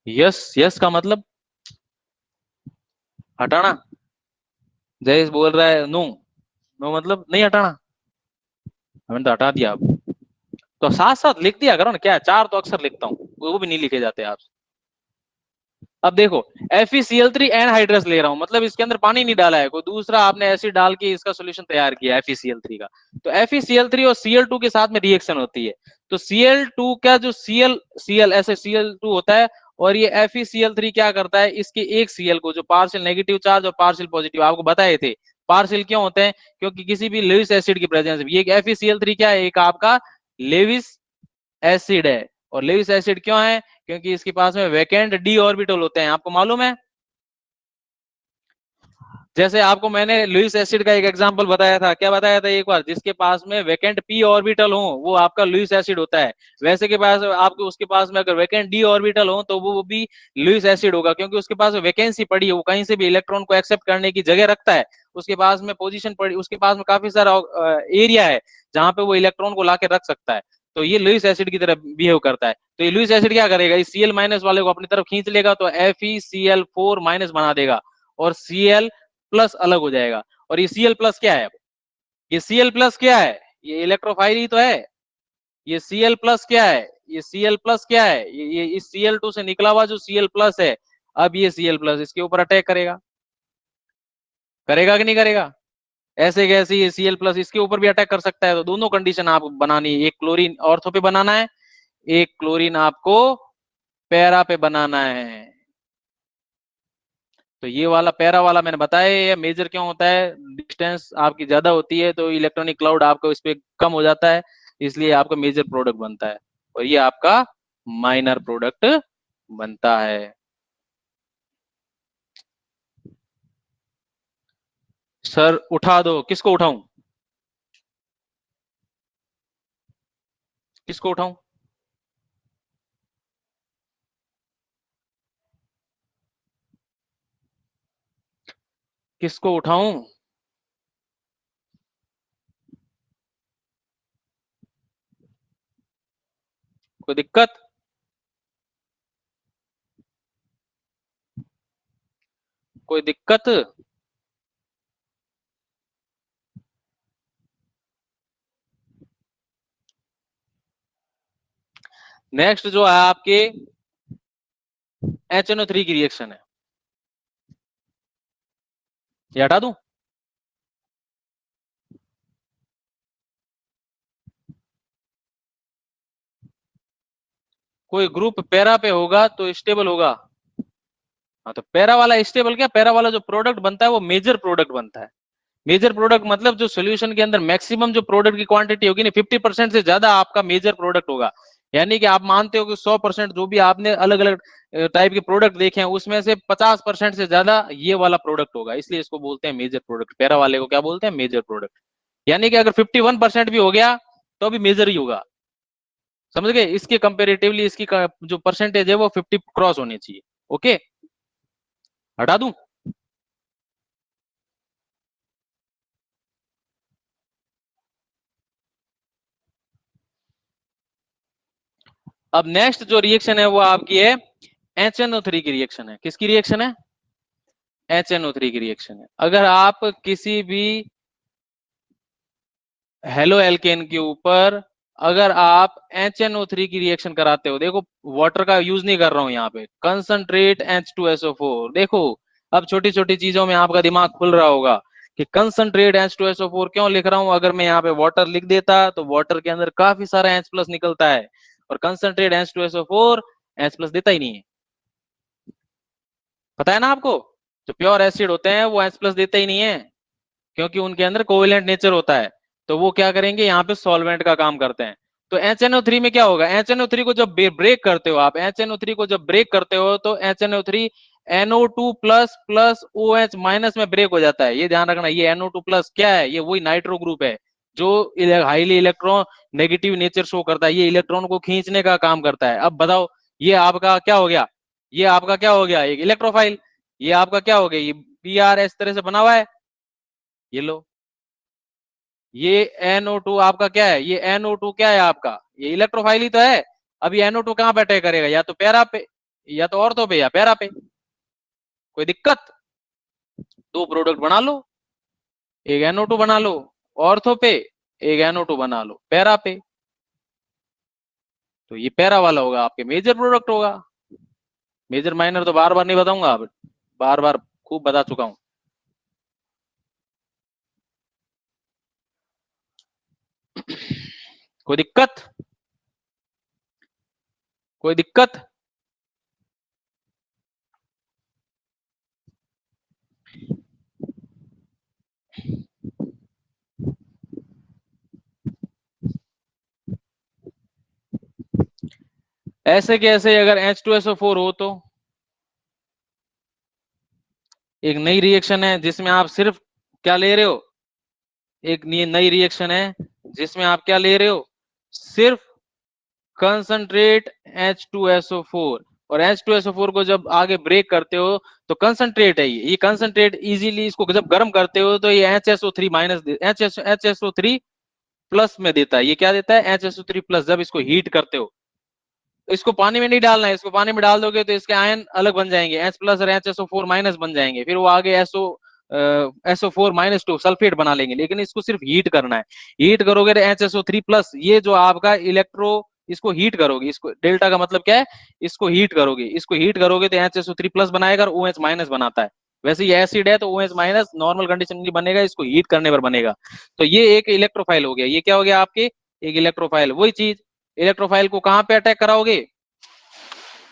यस यस का मतलब हटाना, जयेश बोल रहा है नो, नो मतलब नहीं हटाना, हमने तो हटा दिया। अब तो साथ साथ लिख दिया करो ना, क्या चार तो अक्सर लिखता हूँ, वो भी नहीं लिखे जाते आप। अब देखो FeCl3 एनहाइड्रस ले रहा हूं, मतलब इसके अंदर पानी नहीं डाला है, कोई दूसरा आपने एसिड डाल के इसका सॉल्यूशन तैयार किया FeCl3 का, तो FeCl3 और Cl2 के साथ में रिएक्शन होती है, तो Cl2 का जो Cl ऐसे Cl2 होता है, और ये FeCl3 क्या करता है, इसके एक Cl को जो पार्शियल नेगेटिव चार्ज और पार्शियल पॉजिटिव आपको बताए थे, पार्शियल क्यों होते हैं, क्योंकि किसी भी लेविस एसिड की प्रेजेंस में, ये FeCl3 क्या है, एक आपका लेविस एसिड है, और लेविस एसिड क्यों है, क्योंकि इसके पास में वैकेंट डी ऑर्बिटल होते हैं, आपको मालूम है। जैसे आपको मैंने लुईस एसिड का एक एग्जांपल बताया था, क्या बताया था एक बार, जिसके पास में वैकेंट पी ऑर्बिटल हो वो आपका लुईस एसिड होता है, वैसे के पास आपके उसके पास में अगर वैकेंट डी ऑर्बिटल हो तो वो भी लुईस एसिड होगा, क्योंकि उसके पास वैकेंसी पड़ी है, वो कहीं से भी इलेक्ट्रॉन को एक्सेप्ट करने की जगह रखता है, उसके पास में पोजीशन पड़ी, उसके पास में काफी सारा एरिया है जहां पे वो इलेक्ट्रॉन को लाके रख सकता है, तो ये लुईस एसिड की तरह बिहेव करता है। तो ये लुईस एसिड क्या करेगा, इस Cl माइनस वाले को अपनी तरफ खींच लेगा, तो FeCl4 माइनस बना देगा, और Cl प्लस अलग हो जाएगा। और ये Cl प्लस क्या है? ये Cl प्लस क्या है? ये इलेक्ट्रोफाइल ही तो है। ये Cl प्लस क्या है? ये Cl प्लस क्या है? ये इस Cl2 से निकला हुआ जो Cl प्लस है, अब ये Cl प्लस इसके ऊपर अटैक करेगा, करेगा कि नहीं करेगा? ऐसे कैसे ये Cl प्लस इसके ऊपर भी अटैक कर सकता है। तो दोनों कंडीशन आप बनानी है, एक क्लोरीन ऑर्थो पे बनाना है, एक क्लोरीन आपको पैरा पे बनाना है। तो ये वाला पैरा वाला मैंने बताया, ये मेजर क्यों होता है, डिस्टेंस आपकी ज्यादा होती है तो इलेक्ट्रॉनिक क्लाउड आपको इस पे कम हो जाता है, इसलिए आपका मेजर प्रोडक्ट बनता है, और ये आपका माइनर प्रोडक्ट बनता है। सर उठा दो, किसको उठाऊं? किसको उठाऊं? किसको उठाऊं? कोई दिक्कत? कोई दिक्कत? नेक्स्ट जो है आपके HNO3 की रिएक्शन है, ये हटा दूं? कोई ग्रुप पैरा पे होगा तो स्टेबल होगा। हाँ, तो पैरा वाला स्टेबल क्या, पैरा वाला जो प्रोडक्ट बनता है वो मेजर प्रोडक्ट बनता है। मेजर प्रोडक्ट मतलब जो सोल्यूशन के अंदर मैक्सिमम जो प्रोडक्ट की क्वांटिटी होगी ना, 50% से ज्यादा आपका मेजर प्रोडक्ट होगा। यानी कि आप मानते हो कि 100% जो भी आपने अलग अलग टाइप के प्रोडक्ट देखे हैं उसमें से 50% से ज्यादा ये वाला प्रोडक्ट होगा, इसलिए इसको बोलते हैं मेजर प्रोडक्ट। पैरा वाले को क्या बोलते हैं, मेजर प्रोडक्ट। यानी कि अगर 51% भी हो गया तो भी मेजर ही होगा, समझ गए? इसके कंपेरेटिवली इसकी जो परसेंटेज है वो 50 क्रॉस होनी चाहिए। ओके, हटा दूं? अब नेक्स्ट जो रिएक्शन है वो आपकी है HNO3 की रिएक्शन है। किसकी रिएक्शन है? HNO3 की रिएक्शन है। अगर आप किसी भी हेलो एल्केन के ऊपर अगर आप HNO3 की रिएक्शन कराते हो, देखो वाटर का यूज नहीं कर रहा हूं यहाँ पे, कंसंट्रेट H2SO4, देखो अब छोटी छोटी चीजों में आपका दिमाग खुल रहा होगा कि कंसंट्रेट H2SO4 क्यों लिख रहा हूं। अगर मैं यहाँ पे वाटर लिख देता तो वाटर के अंदर काफी सारा H प्लस निकलता है, और कंसंट्रेट H2SO4 H प्लस देता ही नहीं है, पता है ना आपको? जो प्योर एसिड होते हैं वो H प्लस देते ही नहीं है, क्योंकि उनके अंदर कोवेलेंट नेचर होता है। तो वो क्या करेंगे, यहाँ पे सॉल्वेंट का काम करते हैं। तो HNO3 में क्या होगा, HNO3 को जब ब्रेक करते हो आप, HNO3 को जब ब्रेक करते हो तो HNO3 NO2 plus plus OH minus में ब्रेक हो जाता है। ये ध्यान रखना, ये NO2 प्लस क्या है, ये वही नाइट्रो ग्रुप है जो highly electron negative nature show करता है, ये इलेक्ट्रॉन को खींचने का काम करता है। अब बताओ ये आपका क्या हो गया, ये आपका क्या हो गया, एक इलेक्ट्रोफाइल। ये आपका क्या हो गया, ये PR इस तरह से बना हुआ है, ये लो। ये NO2 आपका क्या है, ये NO2 क्या है आपका, ये इलेक्ट्रोफाइल ही तो है। अब ये NO2 कहां पे अटैक करेगा, या तो पैरा पे, या तो ऑर्थो पे, या पैरा पे। कोई दिक्कत? दो प्रोडक्ट बना लो, एक NO2 बना लो ऑर्थो पे, एक NO2 बना लो पैरा पे। तो ये पैरा वाला होगा आपके मेजर प्रोडक्ट होगा। मेजर माइनर तो बार बार नहीं बताऊंगा, अब बार बार खूब बता चुका हूं। कोई दिक्कत? कोई दिक्कत? ऐसे कैसे, अगर H2SO4 हो तो एक नई रिएक्शन है जिसमें आप सिर्फ क्या ले रहे हो, एक नई रिएक्शन है जिसमें आप क्या ले रहे हो, सिर्फ कंसंट्रेट H2SO4। और H2SO4 को जब आगे ब्रेक करते हो तो कंसंट्रेट है, ये कंसंट्रेट इजीली इसको जब गर्म करते हो तो ये HSO3 माइनस HSO3 प्लस में देता है। ये क्या देता है, HSO3 प्लस। जब इसको हीट करते हो, इसको पानी में नहीं डालना है, इसको पानी में डाल दोगे तो इसके आयन अलग बन जाएंगे, H प्लस और HSO4 माइनस बन जाएंगे, फिर वो आगे SO SO4-2 सल्फेट बना लेंगे, लेकिन इसको सिर्फ हीट करना है। हीट करोगे तो HSO3+, ये जो आपका इलेक्ट्रो, इसको हीट करोगे, इसको डेल्टा का मतलब क्या है, इसको हीट करोगे, इसको हीट करोगे तो HSO3+ बनाएगा और OH- बनाता है। वैसे ये एसिड है तो OH- नॉर्मल कंडीशन में बनेगा, इसको हीट करने पर बनेगा। तो ये एक इलेक्ट्रोफाइल हो गया। ये क्या हो गया आपके, एक इलेक्ट्रोफाइल। वही चीज, इलेक्ट्रोफाइल को कहां पे अटैक कराओगे,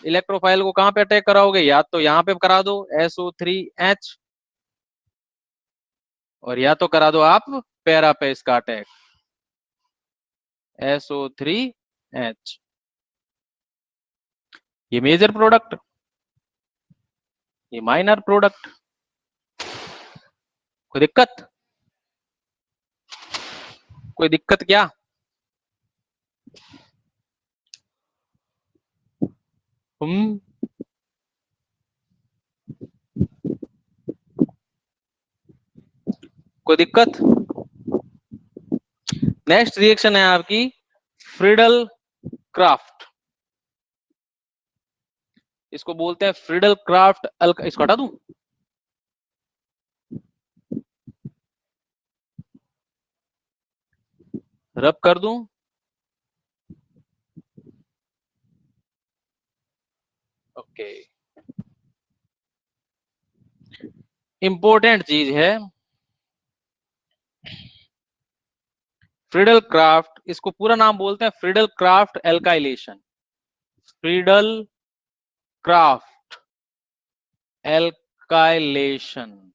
इलेक्ट्रोफाइल को कहां पे अटैक कराओगे, या तो यहां पे करा दो SO3H, और या तो करा दो आप पैरा पे इसका अटैक SO3H। ये मेजर प्रोडक्ट, ये माइनर प्रोडक्ट। कोई दिक्कत, कोई दिक्कत क्या? हम कोई दिक्कत? नेक्स्ट रिएक्शन है आपकी फ्रीडल क्राफ्ट। इसको बोलते हैं फ्रीडल क्राफ्ट इसको हटा दूं, रब कर दूं, ओके। इंपॉर्टेंट चीज है फ्रीडल क्राफ्ट, इसको पूरा नाम बोलते हैं Friedel craft alkylation. Friedel craft alkylation,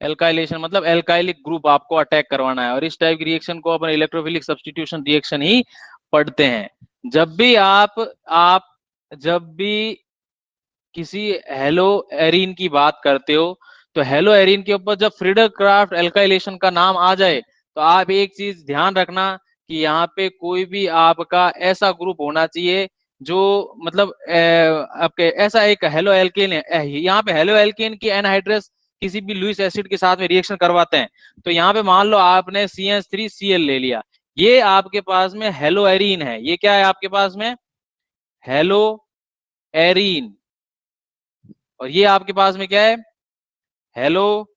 alkylation मतलब एल्काइलिक ग्रुप आपको अटैक करवाना है, और इस टाइप की रिएक्शन को अपन इलेक्ट्रोफिलिक सब्स्टिट्यूशन रिएक्शन ही पढ़ते हैं। जब भी आप जब भी किसी हेलो एरीन की बात करते हो, तो हेलो एरीन के ऊपर जब फ्रीडल क्राफ्ट एल्काइलेशन का नाम आ जाए, तो आप एक चीज ध्यान रखना कि यहाँ पे कोई भी आपका ऐसा ग्रुप होना चाहिए जो मतलब आपके ऐसा एक हेलो एल्केन है। यहाँ पे हेलो एल्केन की एनहाइड्रस किसी भी लुईस एसिड के साथ में रिएक्शन करवाते हैं। तो यहाँ पे मान लो आपने CH3Cl ले लिया, ये आपके पास में हेलो एरीन है। ये क्या है आपके पास में, हेलो एरीन। और ये आपके पास में क्या है, हेलो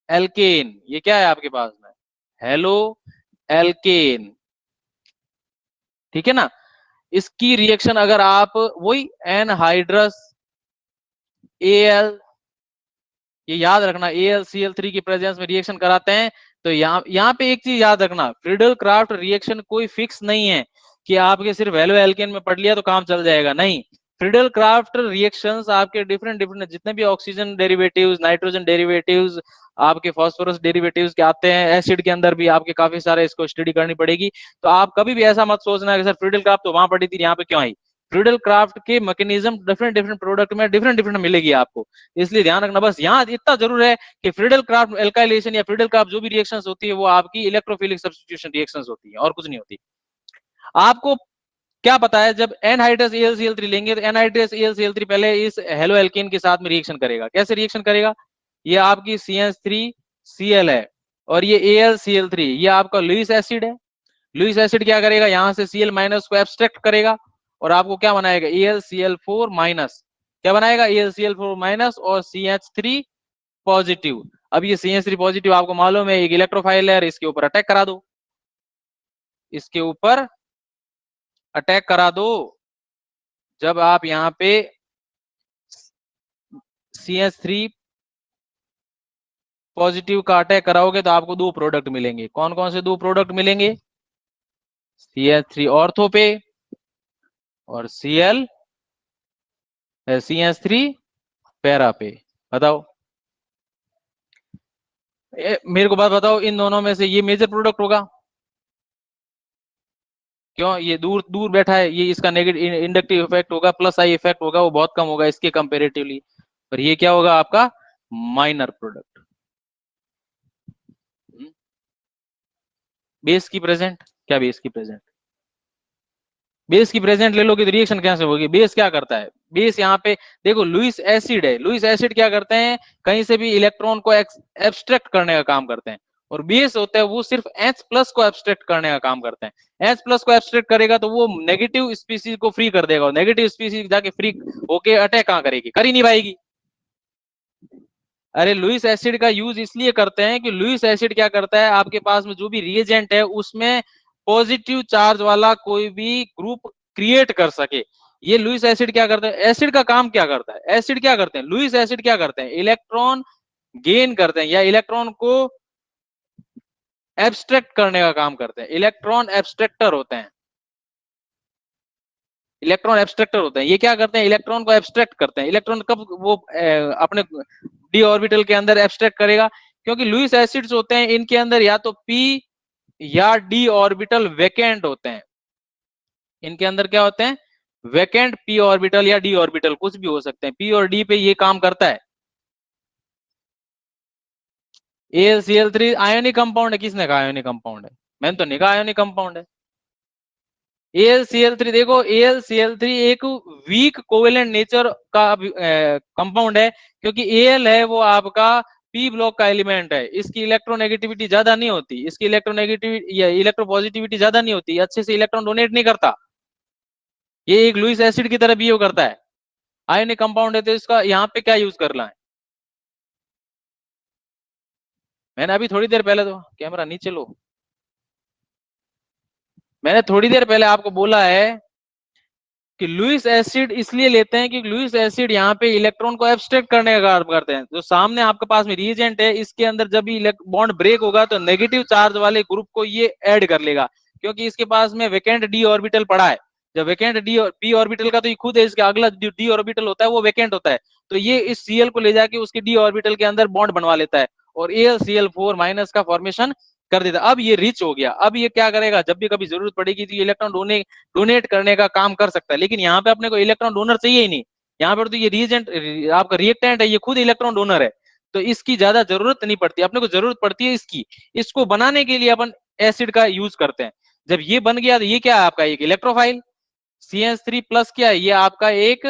एल्केन। ये क्या है आपके पास में, हेलो एल्केन। ठीक है ना। इसकी रिएक्शन अगर आप वही एनहाइड्रस एल, ये याद रखना, AlCl3 की प्रेजेंस में रिएक्शन कराते हैं। तो यहाँ पे एक चीज याद रखना, फ्रीडल क्राफ्ट रिएक्शन कोई फिक्स नहीं है कि आपके सिर्फ हेलो एल्केन में पढ़ लिया तो काम चल जाएगा, नहीं। फ्रीडल क्राफ्ट रिएक्शंस आपके डिफरेंट डिफरेंट जितने भी ऑक्सीजन डेरिवेटिव्स, नाइट्रोजन डेरिवेटिव्स, आपके फास्फोरस डेरिवेटिव्स के आते हैं, एसिड के अंदर भी आपके काफी सारे, इसको स्टडी करनी पड़ेगी। तो आप कभी भी ऐसा मत सोचना कि सर फ्रीडल क्राफ्ट तो वहां पढ़ी थी, यहाँ पे क्यों आई। फ्रीडल क्राफ्ट के मैकेनिज्म डिफरेंट डिफरेंट प्रोडक्ट में डिफरेंट डिफरेंट मिलेगी आपको, इसलिए ध्यान रखना। बस यहाँ इतना जरूर है कि फ्रीडल क्राफ्ट एल्काइलेशन या फ्रीडल क्राफ्ट जो भी रिएक्शंस होती है वो आपकी इलेक्ट्रोफिलिक सब्स्टिट्यूशन रिएक्शंस होती है, और कुछ नहीं होती। आपको क्या पता है, जब एनहाइड्रस AlCl3 लेंगे तो एनहाइड्रस AlCl3 पहले इस हेलो एल्केन के साथ में रिएक्शन करेगा। कैसे रिएक्शन करेगा, ये आपकी CH3Cl है, और ये AlCl3 ये आपका लुईस एसिड है। लुईस एसिड क्या करेगा, यहां से Cl- को एब्स्ट्रैक्ट करेगा, और आपको क्या बनाएगा, AlCl4-, क्या बनाएगा, AlCl4- और CH3 पॉजिटिव। अब ये CH3 पॉजिटिव आपको मालूम है एक इलेक्ट्रोफाइल है, इसके ऊपर अटैक करा दो, इसके ऊपर अटैक करा दो। जब आप यहाँ पे CH3 पॉजिटिव का अटैक कराओगे तो आपको दो प्रोडक्ट मिलेंगे। कौन कौन से दो प्रोडक्ट मिलेंगे, CH3 ऑर्थो पे और CH3 पैरा पे। बताओ, मेरे को बात बताओ, इन दोनों में से ये मेजर प्रोडक्ट होगा, क्यों, ये दूर दूर बैठा है, ये इसका नेगेटिव इंडक्टिव इफेक्ट होगा, प्लस आई इफेक्ट होगा, वो बहुत कम होगा इसके कंपेरेटिवली। और ये क्या होगा आपका माइनर प्रोडक्ट। बेस की प्रेजेंट, क्या बेस की प्रेजेंट, बेस की प्रेजेंट ले लोगे तो रिएक्शन कैसे होगी। बेस क्या करता है, बेस यहाँ पे देखो लुईस एसिड है, लुईस एसिड क्या करते हैं, कहीं से भी इलेक्ट्रॉन को एब्स्ट्रैक्ट करने का काम करते हैं। और बेस होता है वो सिर्फ H+ को एब्स्ट्रैक्ट करने का काम करते हैं। H+ को एब्स्ट्रैक्ट करेगा तो वो नेगेटिव स्पीसीज को फ्री कर देगा, और नेगेटिव स्पीसीज जाके फ्री होके अटैक कहाँ करेगी, कर ही नहीं पाएगी। अरे लुईस एसिड का यूज इसलिए करते हैं कि लुईस एसिड क्या करता है, आपके पास में जो भी रिएजेंट है उसमें पॉजिटिव चार्ज वाला कोई भी ग्रुप क्रिएट कर सके। ये लुईस एसिड क्या करता है, एसिड का काम क्या करता है, एसिड क्या करते हैं, लुईस एसिड क्या करते हैं, इलेक्ट्रॉन गेन करते हैं या इलेक्ट्रॉन को एब्स्ट्रैक्ट करने का काम करते हैं। इलेक्ट्रॉन एब्स्ट्रैक्टर होते हैं, इलेक्ट्रॉन एब्स्ट्रैक्टर होते हैं। ये क्या करते हैं, इलेक्ट्रॉन को एब्स्ट्रैक्ट करते हैं। इलेक्ट्रॉन कब वो अपने डी ऑर्बिटल के अंदर एब्स्ट्रैक्ट करेगा, क्योंकि लुईस एसिड्स होते हैं इनके अंदर या तो पी या डी ऑर्बिटल वैकेंट होते हैं। इनके अंदर क्या होते हैं, वैकेंट पी ऑर्बिटल या डी ऑर्बिटल, कुछ भी हो सकते हैं। पी और डी पे ये काम करता है। AlCl3 आयोनिक कंपाउंड है, किसने कहा आयोनिक कंपाउंड है, मैंने तो नहीं कहा आयोनिक कंपाउंड है। AlCl3 देखो, AlCl3 एक वीक कोवेलेंट नेचर का कंपाउंड है, क्योंकि Al है वो आपका पी ब्लॉक का एलिमेंट है। इसकी इलेक्ट्रोनेगेटिविटी ज्यादा नहीं होती, इसकी इलेक्ट्रोनेगेटिविटी या इलेक्ट्रोपॉजिटिविटी ज्यादा नहीं होती, अच्छे से इलेक्ट्रॉन डोनेट नहीं करता। ये एक लुईस एसिड की तरह बिहेव करता है, आयोनिक कंपाउंड है। तो इसका यहाँ पे क्या यूज करना है, मैंने अभी थोड़ी देर पहले, तो कैमरा नीचे लो, मैंने थोड़ी देर पहले आपको बोला है कि लुईस एसिड इसलिए लेते हैं कि लुईस एसिड यहाँ पे इलेक्ट्रॉन को एब्स्ट्रैक्ट करने का काम करते हैं। जो सामने आपके पास में रिएजेंट है, इसके अंदर जब भी बॉन्ड ब्रेक होगा तो नेगेटिव चार्ज वाले ग्रुप को ये ऐड कर लेगा, क्योंकि इसके पास में वैकेंट डी ऑर्बिटल पड़ा है। जब वैकेंट डी पी ऑर्बिटल का तो ये खुद है, इसका अगला डी ऑर्बिटल होता है वो वैकेंट होता है, तो ये इस सीएल को ले जाके उसके डी ऑर्बिटल के अंदर बॉन्ड बनवा लेता है और AlCl4 माइनस का फॉर्मेशन कर देता है। अब ये रिच हो गया, अब ये क्या करेगा, जब भी कभी जरूरत पड़ेगी तो ये इलेक्ट्रॉन डोनेट करने का काम कर सकता है। लेकिन यहाँ पे अपने को इलेक्ट्रॉन डोनर चाहिए ही नहीं, यहाँ पर तो ये रिएजेंट आपका रिएक्टेंट है, ये खुद इलेक्ट्रॉन डोनर है, तो इसकी ज्यादा जरूरत नहीं पड़ती। अपने को जरूरत पड़ती है इसकी, इसको बनाने के लिए अपन एसिड का यूज करते हैं। जब ये बन गया तो ये क्या है आपका एक इलेक्ट्रोफाइल, CH3 प्लस क्या है, ये आपका एक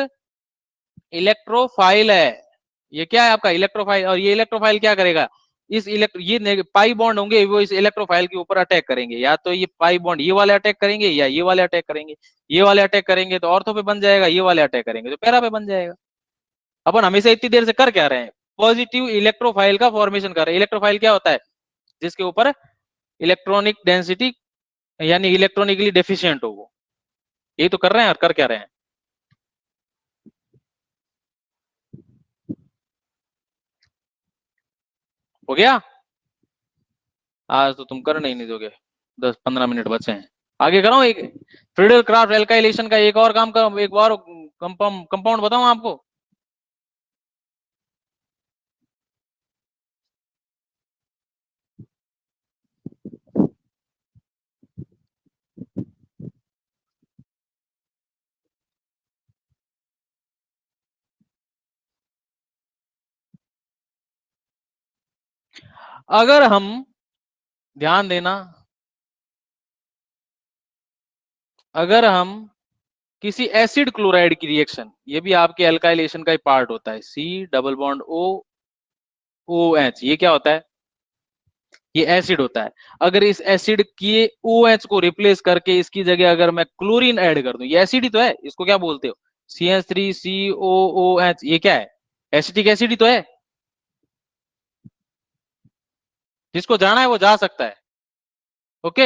इलेक्ट्रोफाइल है। ये क्या है आपका इलेक्ट्रोफाइल, और ये इलेक्ट्रोफाइल क्या करेगा, इस ये पाई बॉन्ड होंगे वो इस इलेक्ट्रोफाइल के ऊपर अटैक करेंगे। या तो ये पाई बॉन्ड ये वाले अटैक करेंगे या ये वाले अटैक करेंगे। ये वाले अटैक करेंगे तो ऑर्थो पे बन जाएगा, ये वाले अटैक करेंगे तो पैरा पे बन जाएगा। अपन हमेशा इतनी देर से कर क्या रहे हैं, पॉजिटिव इलेक्ट्रोफाइल का फॉर्मेशन कर रहे हैं। इलेक्ट्रोफाइल क्या होता है, जिसके ऊपर इलेक्ट्रॉनिक डेंसिटी यानी इलेक्ट्रॉनिकली डेफिशिएंट हो वो, यही तो कर रहे हैं। और कर क्या रहे हैं, हो गया। आज तो तुम करने ही नहीं दोगे, 10-15 मिनट बचे हैं, आगे कराऊं एक फ्रीडल क्राफ्ट एल्काइलेशन का एक और काम का एक बार कंपाउंड बताऊं आपको। अगर हम ध्यान देना, अगर हम किसी एसिड क्लोराइड की रिएक्शन, ये भी आपके एल्काइलेशन का ही पार्ट होता है, C डबल बॉन्ड OH, ये क्या होता है, ये एसिड होता है। अगर इस एसिड की OH को रिप्लेस करके इसकी जगह अगर मैं क्लोरीन ऐड कर दूं, ये एसिड ही तो है, इसको क्या बोलते हो, CH3COOH, ये क्या है, एसिटिक एसिड ही तो है। जिसको जाना है वो जा सकता है, ओके।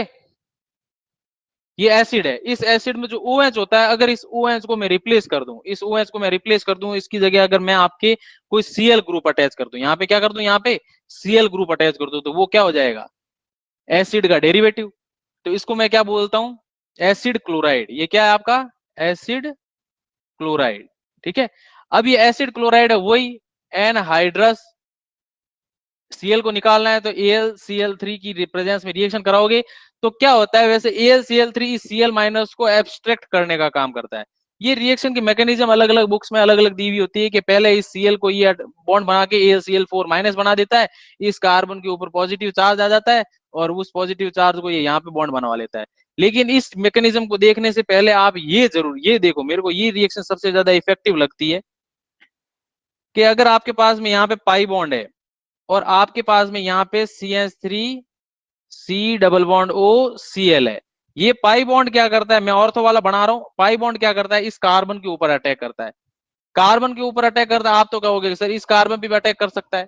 ये एसिड है, इस एसिड में जो OH होता है, अगर इस OH को मैं रिप्लेस कर दूं, इस OH को मैं रिप्लेस कर दूं, इसकी जगह अगर मैं आपके कोई Cl ग्रुप अटैच कर दूं, यहाँ पे क्या कर दूं, यहाँ पे Cl ग्रुप अटैच कर दूं, तो वो क्या हो जाएगा, एसिड का डेरिवेटिव। तो इसको मैं क्या बोलता हूं, एसिड क्लोराइड। ये क्या है आपका, एसिड क्लोराइड, ठीक है। अब ये एसिड क्लोराइड है, वही एनहाइड्रस Cl को निकालना है तो AlCl3 की प्रेजेंस में रिएक्शन कराओगे तो क्या होता है, वैसे AlCl3 इस Cl माइनस को एब्स्ट्रैक्ट करने का काम करता है। ये रिएक्शन की मैकेनिज्म अलग अलग बुक्स में अलग अलग दी हुई होती है कि पहले इस Cl को ये बॉन्ड बना के AlCl4 माइनस बना देता है, इस कार्बन के ऊपर पॉजिटिव चार्ज आ जाता है और उस पॉजिटिव चार्ज को ये यहाँ पे बॉन्ड बनवा लेता है। लेकिन इस मैकेनिज्म को देखने से पहले आप ये जरूर ये देखो, मेरे को ये रिएक्शन सबसे ज्यादा इफेक्टिव लगती है कि अगर आपके पास में यहाँ पे पाई बॉन्ड है और आपके पास में यहाँ पे CH3C डबल बॉन्ड OCl है, ये पाई बॉन्ड क्या करता है, मैं ऑर्थो वाला बना रहा हूं, पाई बॉन्ड क्या करता है, इस कार्बन के ऊपर अटैक करता है। कार्बन के ऊपर अटैक करता है, आप तो कहोगे सर इस कार्बन पे भी अटैक कर सकता है,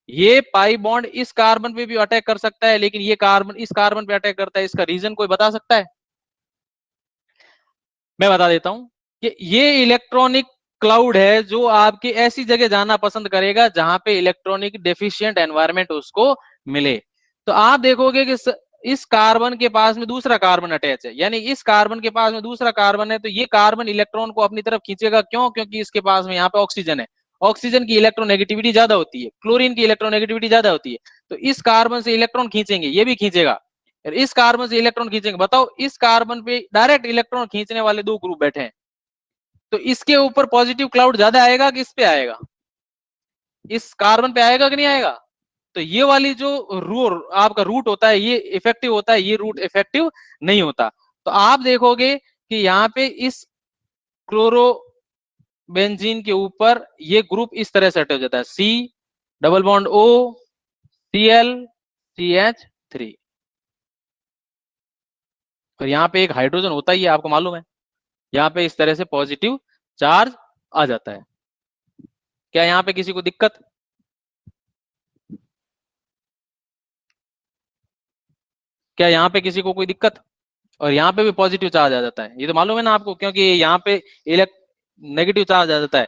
ये पाई बॉन्ड इस कार्बन पे भी अटैक कर सकता है, लेकिन ये कार्बन इस कार्बन पे अटैक करता है। इसका रीजन कोई बता सकता है? मैं बता देता हूं कि ये इलेक्ट्रॉनिक क्लाउड है जो आपकी ऐसी जगह जाना पसंद करेगा जहां पे इलेक्ट्रॉनिक डेफिशिएंट एनवायरनमेंट उसको मिले। तो आप देखोगे कि इस कार्बन के पास में दूसरा कार्बन अटैच है, यानी इस कार्बन के पास में दूसरा कार्बन है, तो ये कार्बन इलेक्ट्रॉन को अपनी तरफ खींचेगा। क्यों? क्योंकि इसके पास में यहाँ पे ऑक्सीजन है। ऑक्सीजन की इलेक्ट्रोनेगेटिविटी ज्यादा होती है, क्लोरीन की इलेक्ट्रोनेगेटिविटी ज्यादा होती है, तो इस कार्बन से इलेक्ट्रॉन खींचेंगे, ये भी खींचेगा। इस कार्बन से इलेक्ट्रॉन खींचेंगे। बताओ, इस कार्बन पे डायरेक्ट इलेक्ट्रॉन खींचने वाले दो ग्रुप बैठे हैं, तो इसके ऊपर पॉजिटिव क्लाउड ज्यादा आएगा कि इस पे आएगा? इस कार्बन पे आएगा कि नहीं आएगा? तो ये वाली जो आपका रूट होता है ये इफेक्टिव होता है, ये रूट इफेक्टिव नहीं होता। तो आप देखोगे कि यहाँ पे इस क्लोरोबेंजीन के ऊपर ये ग्रुप इस तरह से हट जाता है, C double bond O CL CH3। और यहाँ पे एक हाइड्रोजन होता ही है, आपको मालूम है। यहाँ पे इस तरह से पॉजिटिव चार्ज आ जाता है। क्या यहाँ पे किसी को दिक्कत? क्या यहाँ पे किसी को कोई दिक्कत? और यहाँ पे भी पॉजिटिव चार्ज आ जाता है, ये तो मालूम है ना आपको, क्योंकि यहाँ पे इलेक्ट नेगेटिव चार्ज आ जाता है,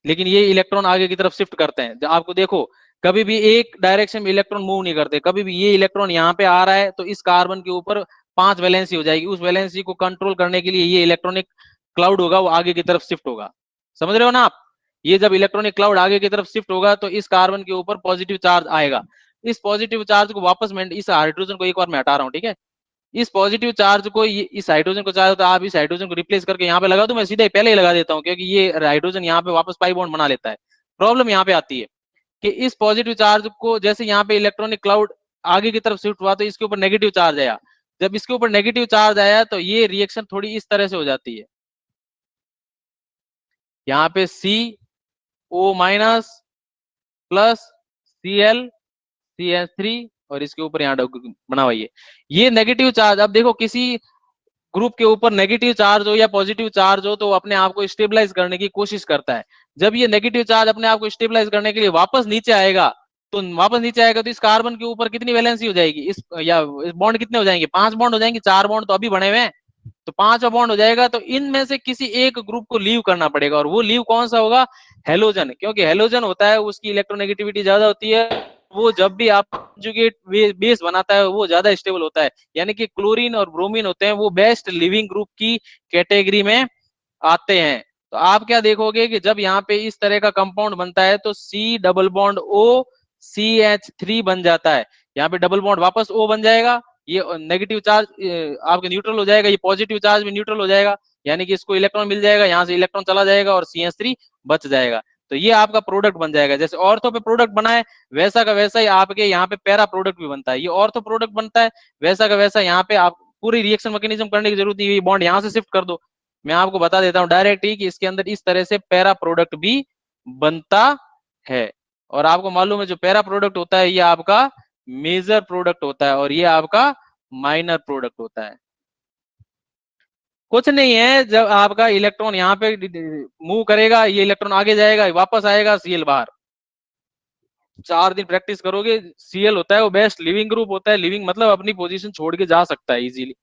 लेकिन ये इलेक्ट्रॉन आगे की तरफ शिफ्ट करते हैं। आपको देखो, कभी भी एक डायरेक्शन में इलेक्ट्रॉन मूव नहीं करते। कभी भी ये इलेक्ट्रॉन यहाँ पे आ रहा है तो इस कार्बन के ऊपर 5 वैलेंसी हो जाएगी, उस वैलेंसी को कंट्रोल करने के लिए ये इलेक्ट्रॉनिक क्लाउड होगा, वो आगे की तरफ शिफ्ट होगा। समझ रहे हो ना आप? ये जब इलेक्ट्रॉनिक क्लाउड आगे की तरफ शिफ्ट होगा तो इस कार्बन के ऊपर पॉजिटिव चार्ज आएगा। इस पॉजिटिव चार्ज को वापस मैं इस हाइड्रोजन को एक बार मैं हटा रहा हूँ, ठीक है? इस पॉजिटिव चार्ज को इस हाइड्रोजन को चाहे तो आप इस हाइड्रोजन को रिप्लेस करके यहाँ पे लगा दो। मैं सीधे पहले ही लगा देता हूँ, क्योंकि ये हाइड्रोजन यहाँ पे वापस पाई बॉन्ड बना लेता है। प्रॉब्लम यहाँ पे आती है कि इस पॉजिटिव चार्ज को जैसे यहाँ पे इलेक्ट्रॉनिक क्लाउड आगे की तरफ शिफ्ट हुआ तो इसके ऊपर नेगेटिव चार्ज आया। जब इसके ऊपर नेगेटिव चार्ज आया तो ये रिएक्शन थोड़ी इस तरह से हो जाती है। यहाँ पे CO- प्लस CL CH3 और इसके ऊपर यहाँ बना हुआ ये नेगेटिव चार्ज। अब देखो, किसी ग्रुप के ऊपर नेगेटिव चार्ज हो या पॉजिटिव चार्ज हो तो अपने आप को स्टेबलाइज करने की कोशिश करता है। जब ये नेगेटिव चार्ज अपने आप को स्टेबलाइज करने के लिए वापस नीचे आएगा, तो इस कार्बन के ऊपर कितनी वैलेंसी हो जाएगी? इस बॉन्ड कितने हो जाएंगे? 5 बॉन्ड हो जाएंगे। 4 बॉन्ड तो अभी बने हुए हैं, तो 5वां बॉन्ड हो जाएगा। तो इनमें से किसी एक ग्रुप को लीव करना पड़ेगा, और वो लीव कौन सा होगा? हेलोजन। क्योंकि हेलोजन होता है उसकी इलेक्ट्रोनेगेटिविटी ज्यादा होती है, वो जब भी आप कंजुगेट बेस बनाता है वो ज्यादा स्टेबल होता है। यानी कि क्लोरीन और ब्रोमीन होते हैं वो बेस्ट लिविंग ग्रुप की कैटेगरी में आते हैं। तो आप क्या देखोगे कि जब यहाँ पे इस तरह का कंपाउंड बनता है तो C double bond O CH3 बन जाता है। यहाँ पे डबल बॉन्ड वापस O बन जाएगा, ये नेगेटिव चार्ज आपके न्यूट्रल हो जाएगा, ये पॉजिटिव चार्ज भी न्यूट्रल हो जाएगा, यानी कि इसको इलेक्ट्रॉन मिल जाएगा, यहाँ से इलेक्ट्रॉन चला जाएगा और CH3 बच जाएगा। तो ये आपका प्रोडक्ट बन जाएगा। जैसे ऑर्थो पे प्रोडक्ट बना है वैसा का वैसा ही आपके यहाँ पे पैरा प्रोडक्ट भी बनता है। ये ऑर्थो प्रोडक्ट बनता है, वैसा का वैसा यहाँ पे आप पूरी रिएक्शन मैकेनिज्म करने की जरूरत नहीं है, बॉन्ड यहाँ से शिफ्ट कर दो। मैं आपको बता देता हूँ डायरेक्ट ही कि इसके अंदर इस तरह से पैरा प्रोडक्ट भी बनता है। और आपको मालूम है जो पैरा प्रोडक्ट होता है ये आपका मेजर प्रोडक्ट होता है और ये आपका माइनर प्रोडक्ट होता है। कुछ नहीं है, जब आपका इलेक्ट्रॉन यहाँ पे मूव करेगा, ये इलेक्ट्रॉन आगे जाएगा, वापस आएगा, Cl बाहर। 4 दिन प्रैक्टिस करोगे, Cl होता है वो बेस्ट लिविंग ग्रुप होता है। लिविंग मतलब अपनी पोजीशन छोड़ के जा सकता है इजीली।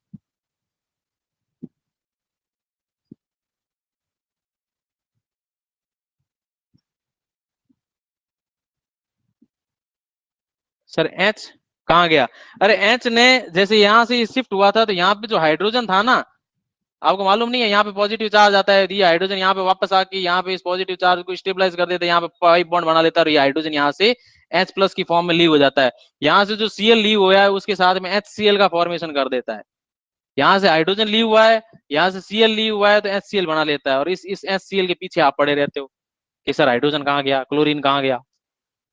सर H कहाँ गया? अरे H ने जैसे यहाँ से शिफ्ट हुआ था तो यहाँ पे जो हाइड्रोजन था ना, आपको मालूम नहीं है, यहाँ पे पॉजिटिव चार्ज आता है, ये हाइड्रोजन यहाँ पे वापस आके यहाँ पे इस पॉजिटिव चार्ज को स्टेबलाइज कर देता है, यहाँ पे पाई बॉन्ड बना लेता है और ये हाइड्रोजन यहाँ से H प्लस की फॉर्म में लीव हो जाता है। यहाँ से जो Cl लीव हुआ है उसके साथ में HCl का फॉर्मेशन कर देता है। यहाँ से हाइड्रोजन लीव हुआ है, यहाँ से Cl लीव हुआ है तो HCl बना लेता है, और इस HCl के पीछे आप पड़े रहते हो कि सर हाइड्रोजन कहाँ गया, क्लोरीन कहाँ गया।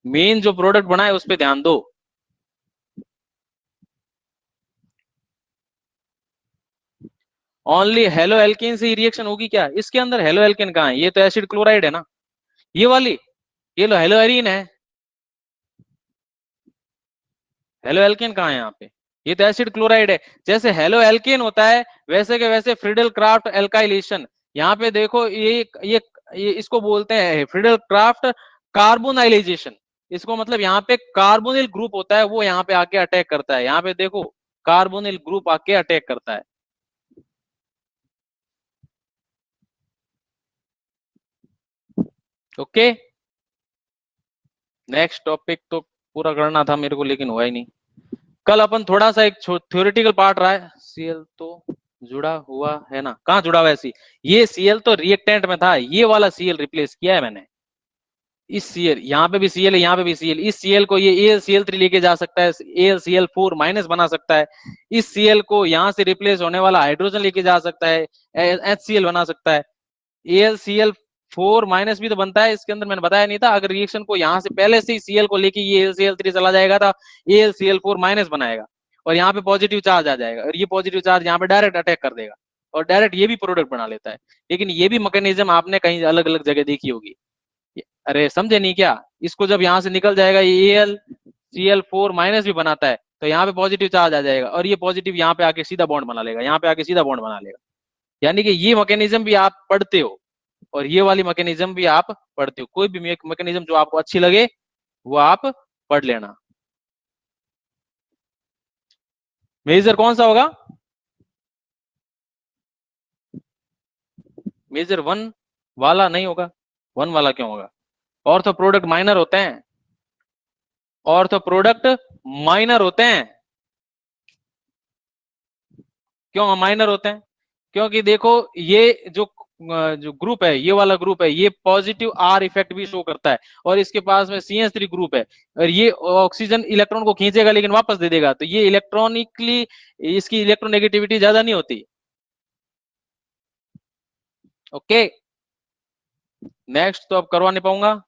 मेन जो प्रोडक्ट बना है उस पर ध्यान दो। ओनली हेलो एल्केन से ही रिएक्शन होगी क्या? इसके अंदर हेलो एल्केन कहाँ है? ये तो एसिड क्लोराइड है ना, ये वाली। ये लो हेलो एरीन है, हेलो एल्केन कहाँ है यहाँ पे? ये तो एसिड क्लोराइड है। जैसे हेलो एल्केन होता है वैसे के वैसे फ्रिडल क्राफ्ट एल्काइलेशन। यहाँ पे देखो ये इसको बोलते हैं फ्रिडल क्राफ्ट कार्बोनाइलेशन। इसको मतलब यहाँ पे कार्बोनिल ग्रुप होता है वो यहाँ पे आके अटैक करता है, यहाँ पे देखो कार्बोनिल ग्रुप आके अटैक करता है। ओके, नेक्स्ट टॉपिक तो पूरा करना था मेरे को लेकिन हुआ ही नहीं। कल अपन थोड़ा सा एक थ्योरेटिकल पार्ट रहा है, सीएल तो जुड़ा हुआ है ना, कहाँ जुड़ा हुआ है सी, ये सीएल तो रिएक्टेंट में था, ये वाला सीएल रिप्लेस किया है मैंने। इस सीएल यहाँ पे भी सीएल है, यहाँ पे भी सीएल, इस सीएल को ये AlCl3 लेके जा सकता है, AlCl4 माइनस बना सकता है, इस सीएल को यहाँ से रिप्लेस होने वाला हाइड्रोजन लेके जा सकता है, HCl बना सकता है। AlCl4 माइनस भी तो बनता है इसके अंदर, मैंने बताया नहीं था, अगर रिएक्शन को यहाँ से पहले से ही सीएल को लेके ये AlCl3 चला जाएगा था, AlCl4 माइनस बनाएगा और यहाँ पे पॉजिटिव चार्ज आ जाएगा और ये पॉजिटिव चार्ज यहाँ पे डायरेक्ट अटैक कर देगा और डायरेक्ट ये भी प्रोडक्ट बना लेता है। लेकिन ये भी मैकेनिज्म आपने कहीं अलग अलग जगह देखी होगी। अरे समझे नहीं क्या, इसको जब यहाँ से निकल जाएगा ये AlCl4 माइनस भी बनाता है तो यहाँ पे पॉजिटिव चार्ज आ जाएगा और ये पॉजिटिव यहाँ पे आके सीधा बॉन्ड बना लेगा, यहाँ पे आके सीधा बॉन्ड बना लेगा। यानी कि ये मैकेनिज्म भी आप पढ़ते हो और ये वाली मैकेनिज्म भी आप पढ़ते हो, कोई भी मैकेनिज्म जो आपको अच्छी लगे वो आप पढ़ लेना। मेजर कौन सा होगा, मेजर 1 वाला नहीं होगा, 1 वाला क्यों होगा, ऑर्थो प्रोडक्ट माइनर होते हैं, ऑर्थो प्रोडक्ट माइनर होते हैं। क्यों माइनर होते हैं, क्योंकि देखो ये जो ग्रुप है, ये वाला ग्रुप है, ये पॉजिटिव R इफेक्ट भी शो करता है और इसके पास में CH3 ग्रुप है और ये ऑक्सीजन इलेक्ट्रॉन को खींचेगा लेकिन वापस दे देगा, तो ये इलेक्ट्रॉनिकली इसकी इलेक्ट्रोनेगेटिविटी ज्यादा नहीं होती। ओके, नेक्स्ट तो अब करवा नहीं पाऊंगा,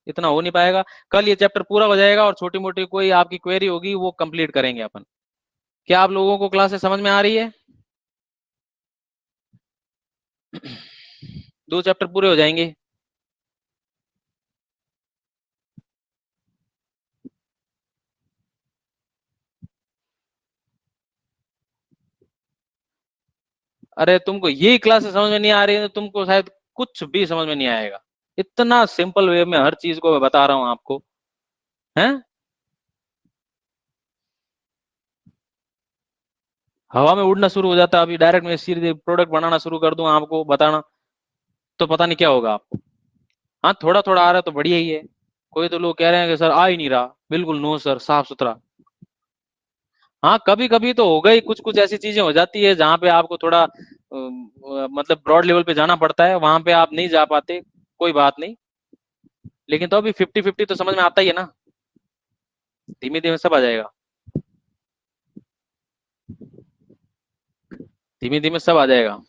इतना हो नहीं पाएगा, कल ये चैप्टर पूरा हो जाएगा और छोटी मोटी कोई आपकी क्वेरी होगी वो कंप्लीट करेंगे अपन। क्या आप लोगों को क्लासेस समझ में आ रही है? 2 चैप्टर पूरे हो जाएंगे। अरे तुमको यही क्लासेस समझ में नहीं आ रही है तो तुमको शायद कुछ भी समझ में नहीं आएगा, इतना सिंपल वे में हर चीज को मैं बता रहा हूं आपको, हैं? हवा में उड़ना शुरू हो जाता है, अभी डायरेक्ट मैं सीधे प्रोडक्ट बनाना शुरू कर दूं आपको बताना, तो पता नहीं क्या होगा आपको। हाँ थोड़ा थोड़ा आ रहा है तो बढ़िया ही है, कोई तो लोग कह रहे हैं कि सर आ ही नहीं रहा, बिल्कुल नो सर, साफ सुथरा। हाँ कभी कभी तो हो गई, कुछ कुछ ऐसी चीजें हो जाती है जहाँ पे आपको थोड़ा मतलब ब्रॉड लेवल पे जाना पड़ता है, वहां पे आप नहीं जा पाते, कोई बात नहीं, लेकिन तो अभी 50-50 तो समझ में आता ही है ना, धीमे धीमे सब आ जाएगा, धीमे धीमे सब आ जाएगा।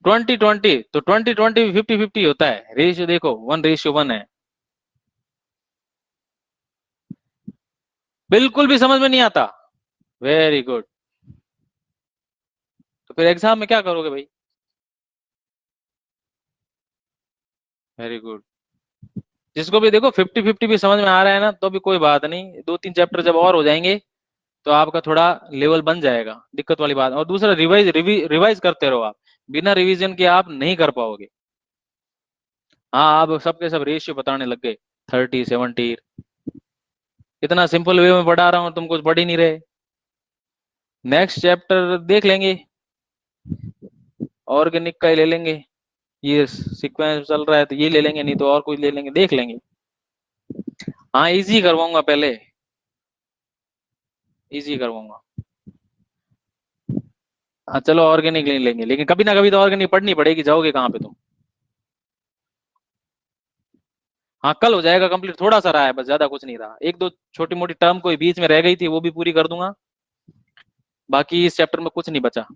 20-20 तो 20-20 50-50 होता है, रेशियो देखो 1:1 है। बिल्कुल भी समझ में नहीं आता, वेरी गुड, तो फिर एग्जाम में क्या करोगे भाई? वेरी गुड, जिसको भी देखो 50-50 भी समझ में आ रहा है ना तो भी कोई बात नहीं, 2-3 चैप्टर जब और हो जाएंगे तो आपका थोड़ा लेवल बन जाएगा, दिक्कत वाली बात। और दूसरा रिवाइज करते रहो आप, बिना रिवीजन के आप नहीं कर पाओगे। हाँ आप सबके सब रेशियो बताने लग गए, 30-70, इतना सिंपल वे में पढ़ा रहा हूँ तुम कुछ पढ़ ही नहीं रहे। नेक्स्ट चैप्टर देख लेंगे, ऑर्गेनिक का ही ले लेंगे, ये सीक्वेंस चल रहा है तो ये ले लेंगे, नहीं तो और कुछ ले लेंगे, देख लेंगे। हाँ इजी करवाऊंगा पहले, इजी करवाऊंगा। हाँ चलो ऑर्गेनिक ले लेंगे, लेकिन कभी ना कभी तो ऑर्गेनिक पढ़नी पड़ेगी, जाओगे कहाँ पे तुम? हाँ कल हो जाएगा कंप्लीट, थोड़ा सा रहा है बस, ज्यादा कुछ नहीं रहा, एक दो छोटी मोटी टर्म कोई बीच में रह गई थी वो भी पूरी कर दूंगा, बाकी इस चैप्टर में कुछ नहीं बचा।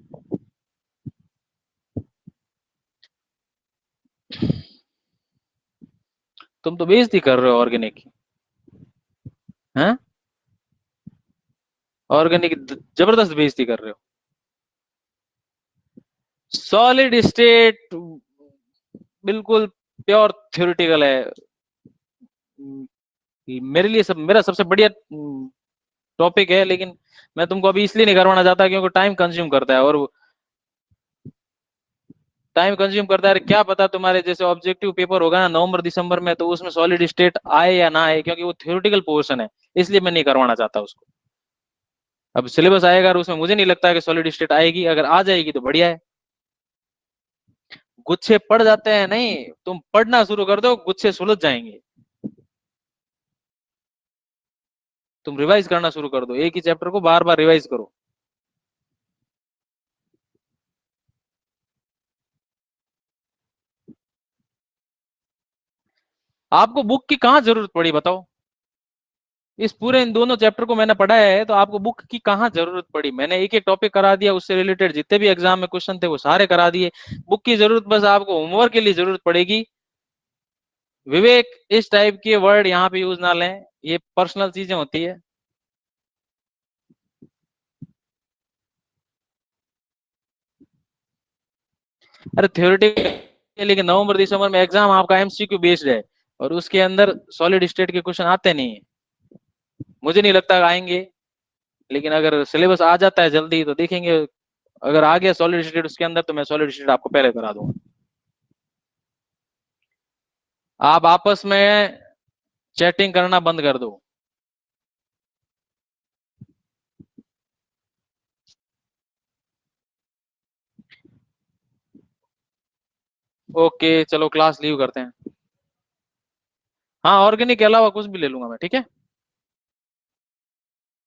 तुम तो बेइज्जती कर रहे हो ऑर्गेनिक की, हैं? ऑर्गेनिक जबरदस्त बेइज्जती कर रहे हो। सॉलिड स्टेट बिल्कुल प्योर थ्योरेटिकल है, मेरे लिए सब मेरा सबसे बढ़िया टॉपिक है, लेकिन मैं तुमको अभी इसलिए नहीं करवाना चाहता क्योंकि टाइम कंज्यूम करता है और टाइम कंज्यूम करता है। क्या पता तुम्हारे जैसे ऑब्जेक्टिव पेपर होगा ना नवंबर दिसंबर में, तो उसमें सॉलिड स्टेट आए या ना आए, क्योंकि वो थ्योरेटिकल पोर्शन है, इसलिए मैं नहीं करवाना चाहता उसको। अब सिलेबस आएगा और उसमें मुझे नहीं लगता कि सॉलिड स्टेट आएगी, अगर आ जाएगी तो बढ़िया है। गुच्छे पड़ जाते हैं, नहीं तुम पढ़ना शुरू कर दो गुच्छे सुलझ जाएंगे। तुम रिवाइज करना शुरू कर दो, एक ही चैप्टर को बार बार रिवाइज करो। आपको बुक की कहाँ जरूरत पड़ी बताओ? इस पूरे इन दोनों चैप्टर को मैंने पढ़ाया है, तो आपको बुक की कहाँ जरूरत पड़ी? मैंने एक एक टॉपिक करा दिया, उससे रिलेटेड जितने भी एग्जाम में क्वेश्चन थे वो सारे करा दिए। बुक की जरूरत बस आपको होमवर्क के लिए जरूरत पड़ेगी। विवेक, इस टाइप के वर्ड यहाँ पे यूज ना लें, ये पर्सनल चीजें होती है। अरे थ्योरेटिकल, लेकिन नवंबर दिसंबर में एग्जाम आपका एमसीक्यू बेस्ड है, और उसके अंदर सॉलिड स्टेट के क्वेश्चन आते नहीं है। मुझे नहीं लगता आएंगे, लेकिन अगर सिलेबस आ जाता है जल्दी तो देखेंगे। अगर आ गया सॉलिड स्टेट उसके अंदर, तो मैं सॉलिड स्टेट आपको पहले करा दूंगा। आप आपस में चैटिंग करना बंद कर दो। ओके चलो, क्लास लीव करते हैं। हाँ, ऑर्गेनिक के अलावा कुछ भी ले लूंगा मैं, ठीक है।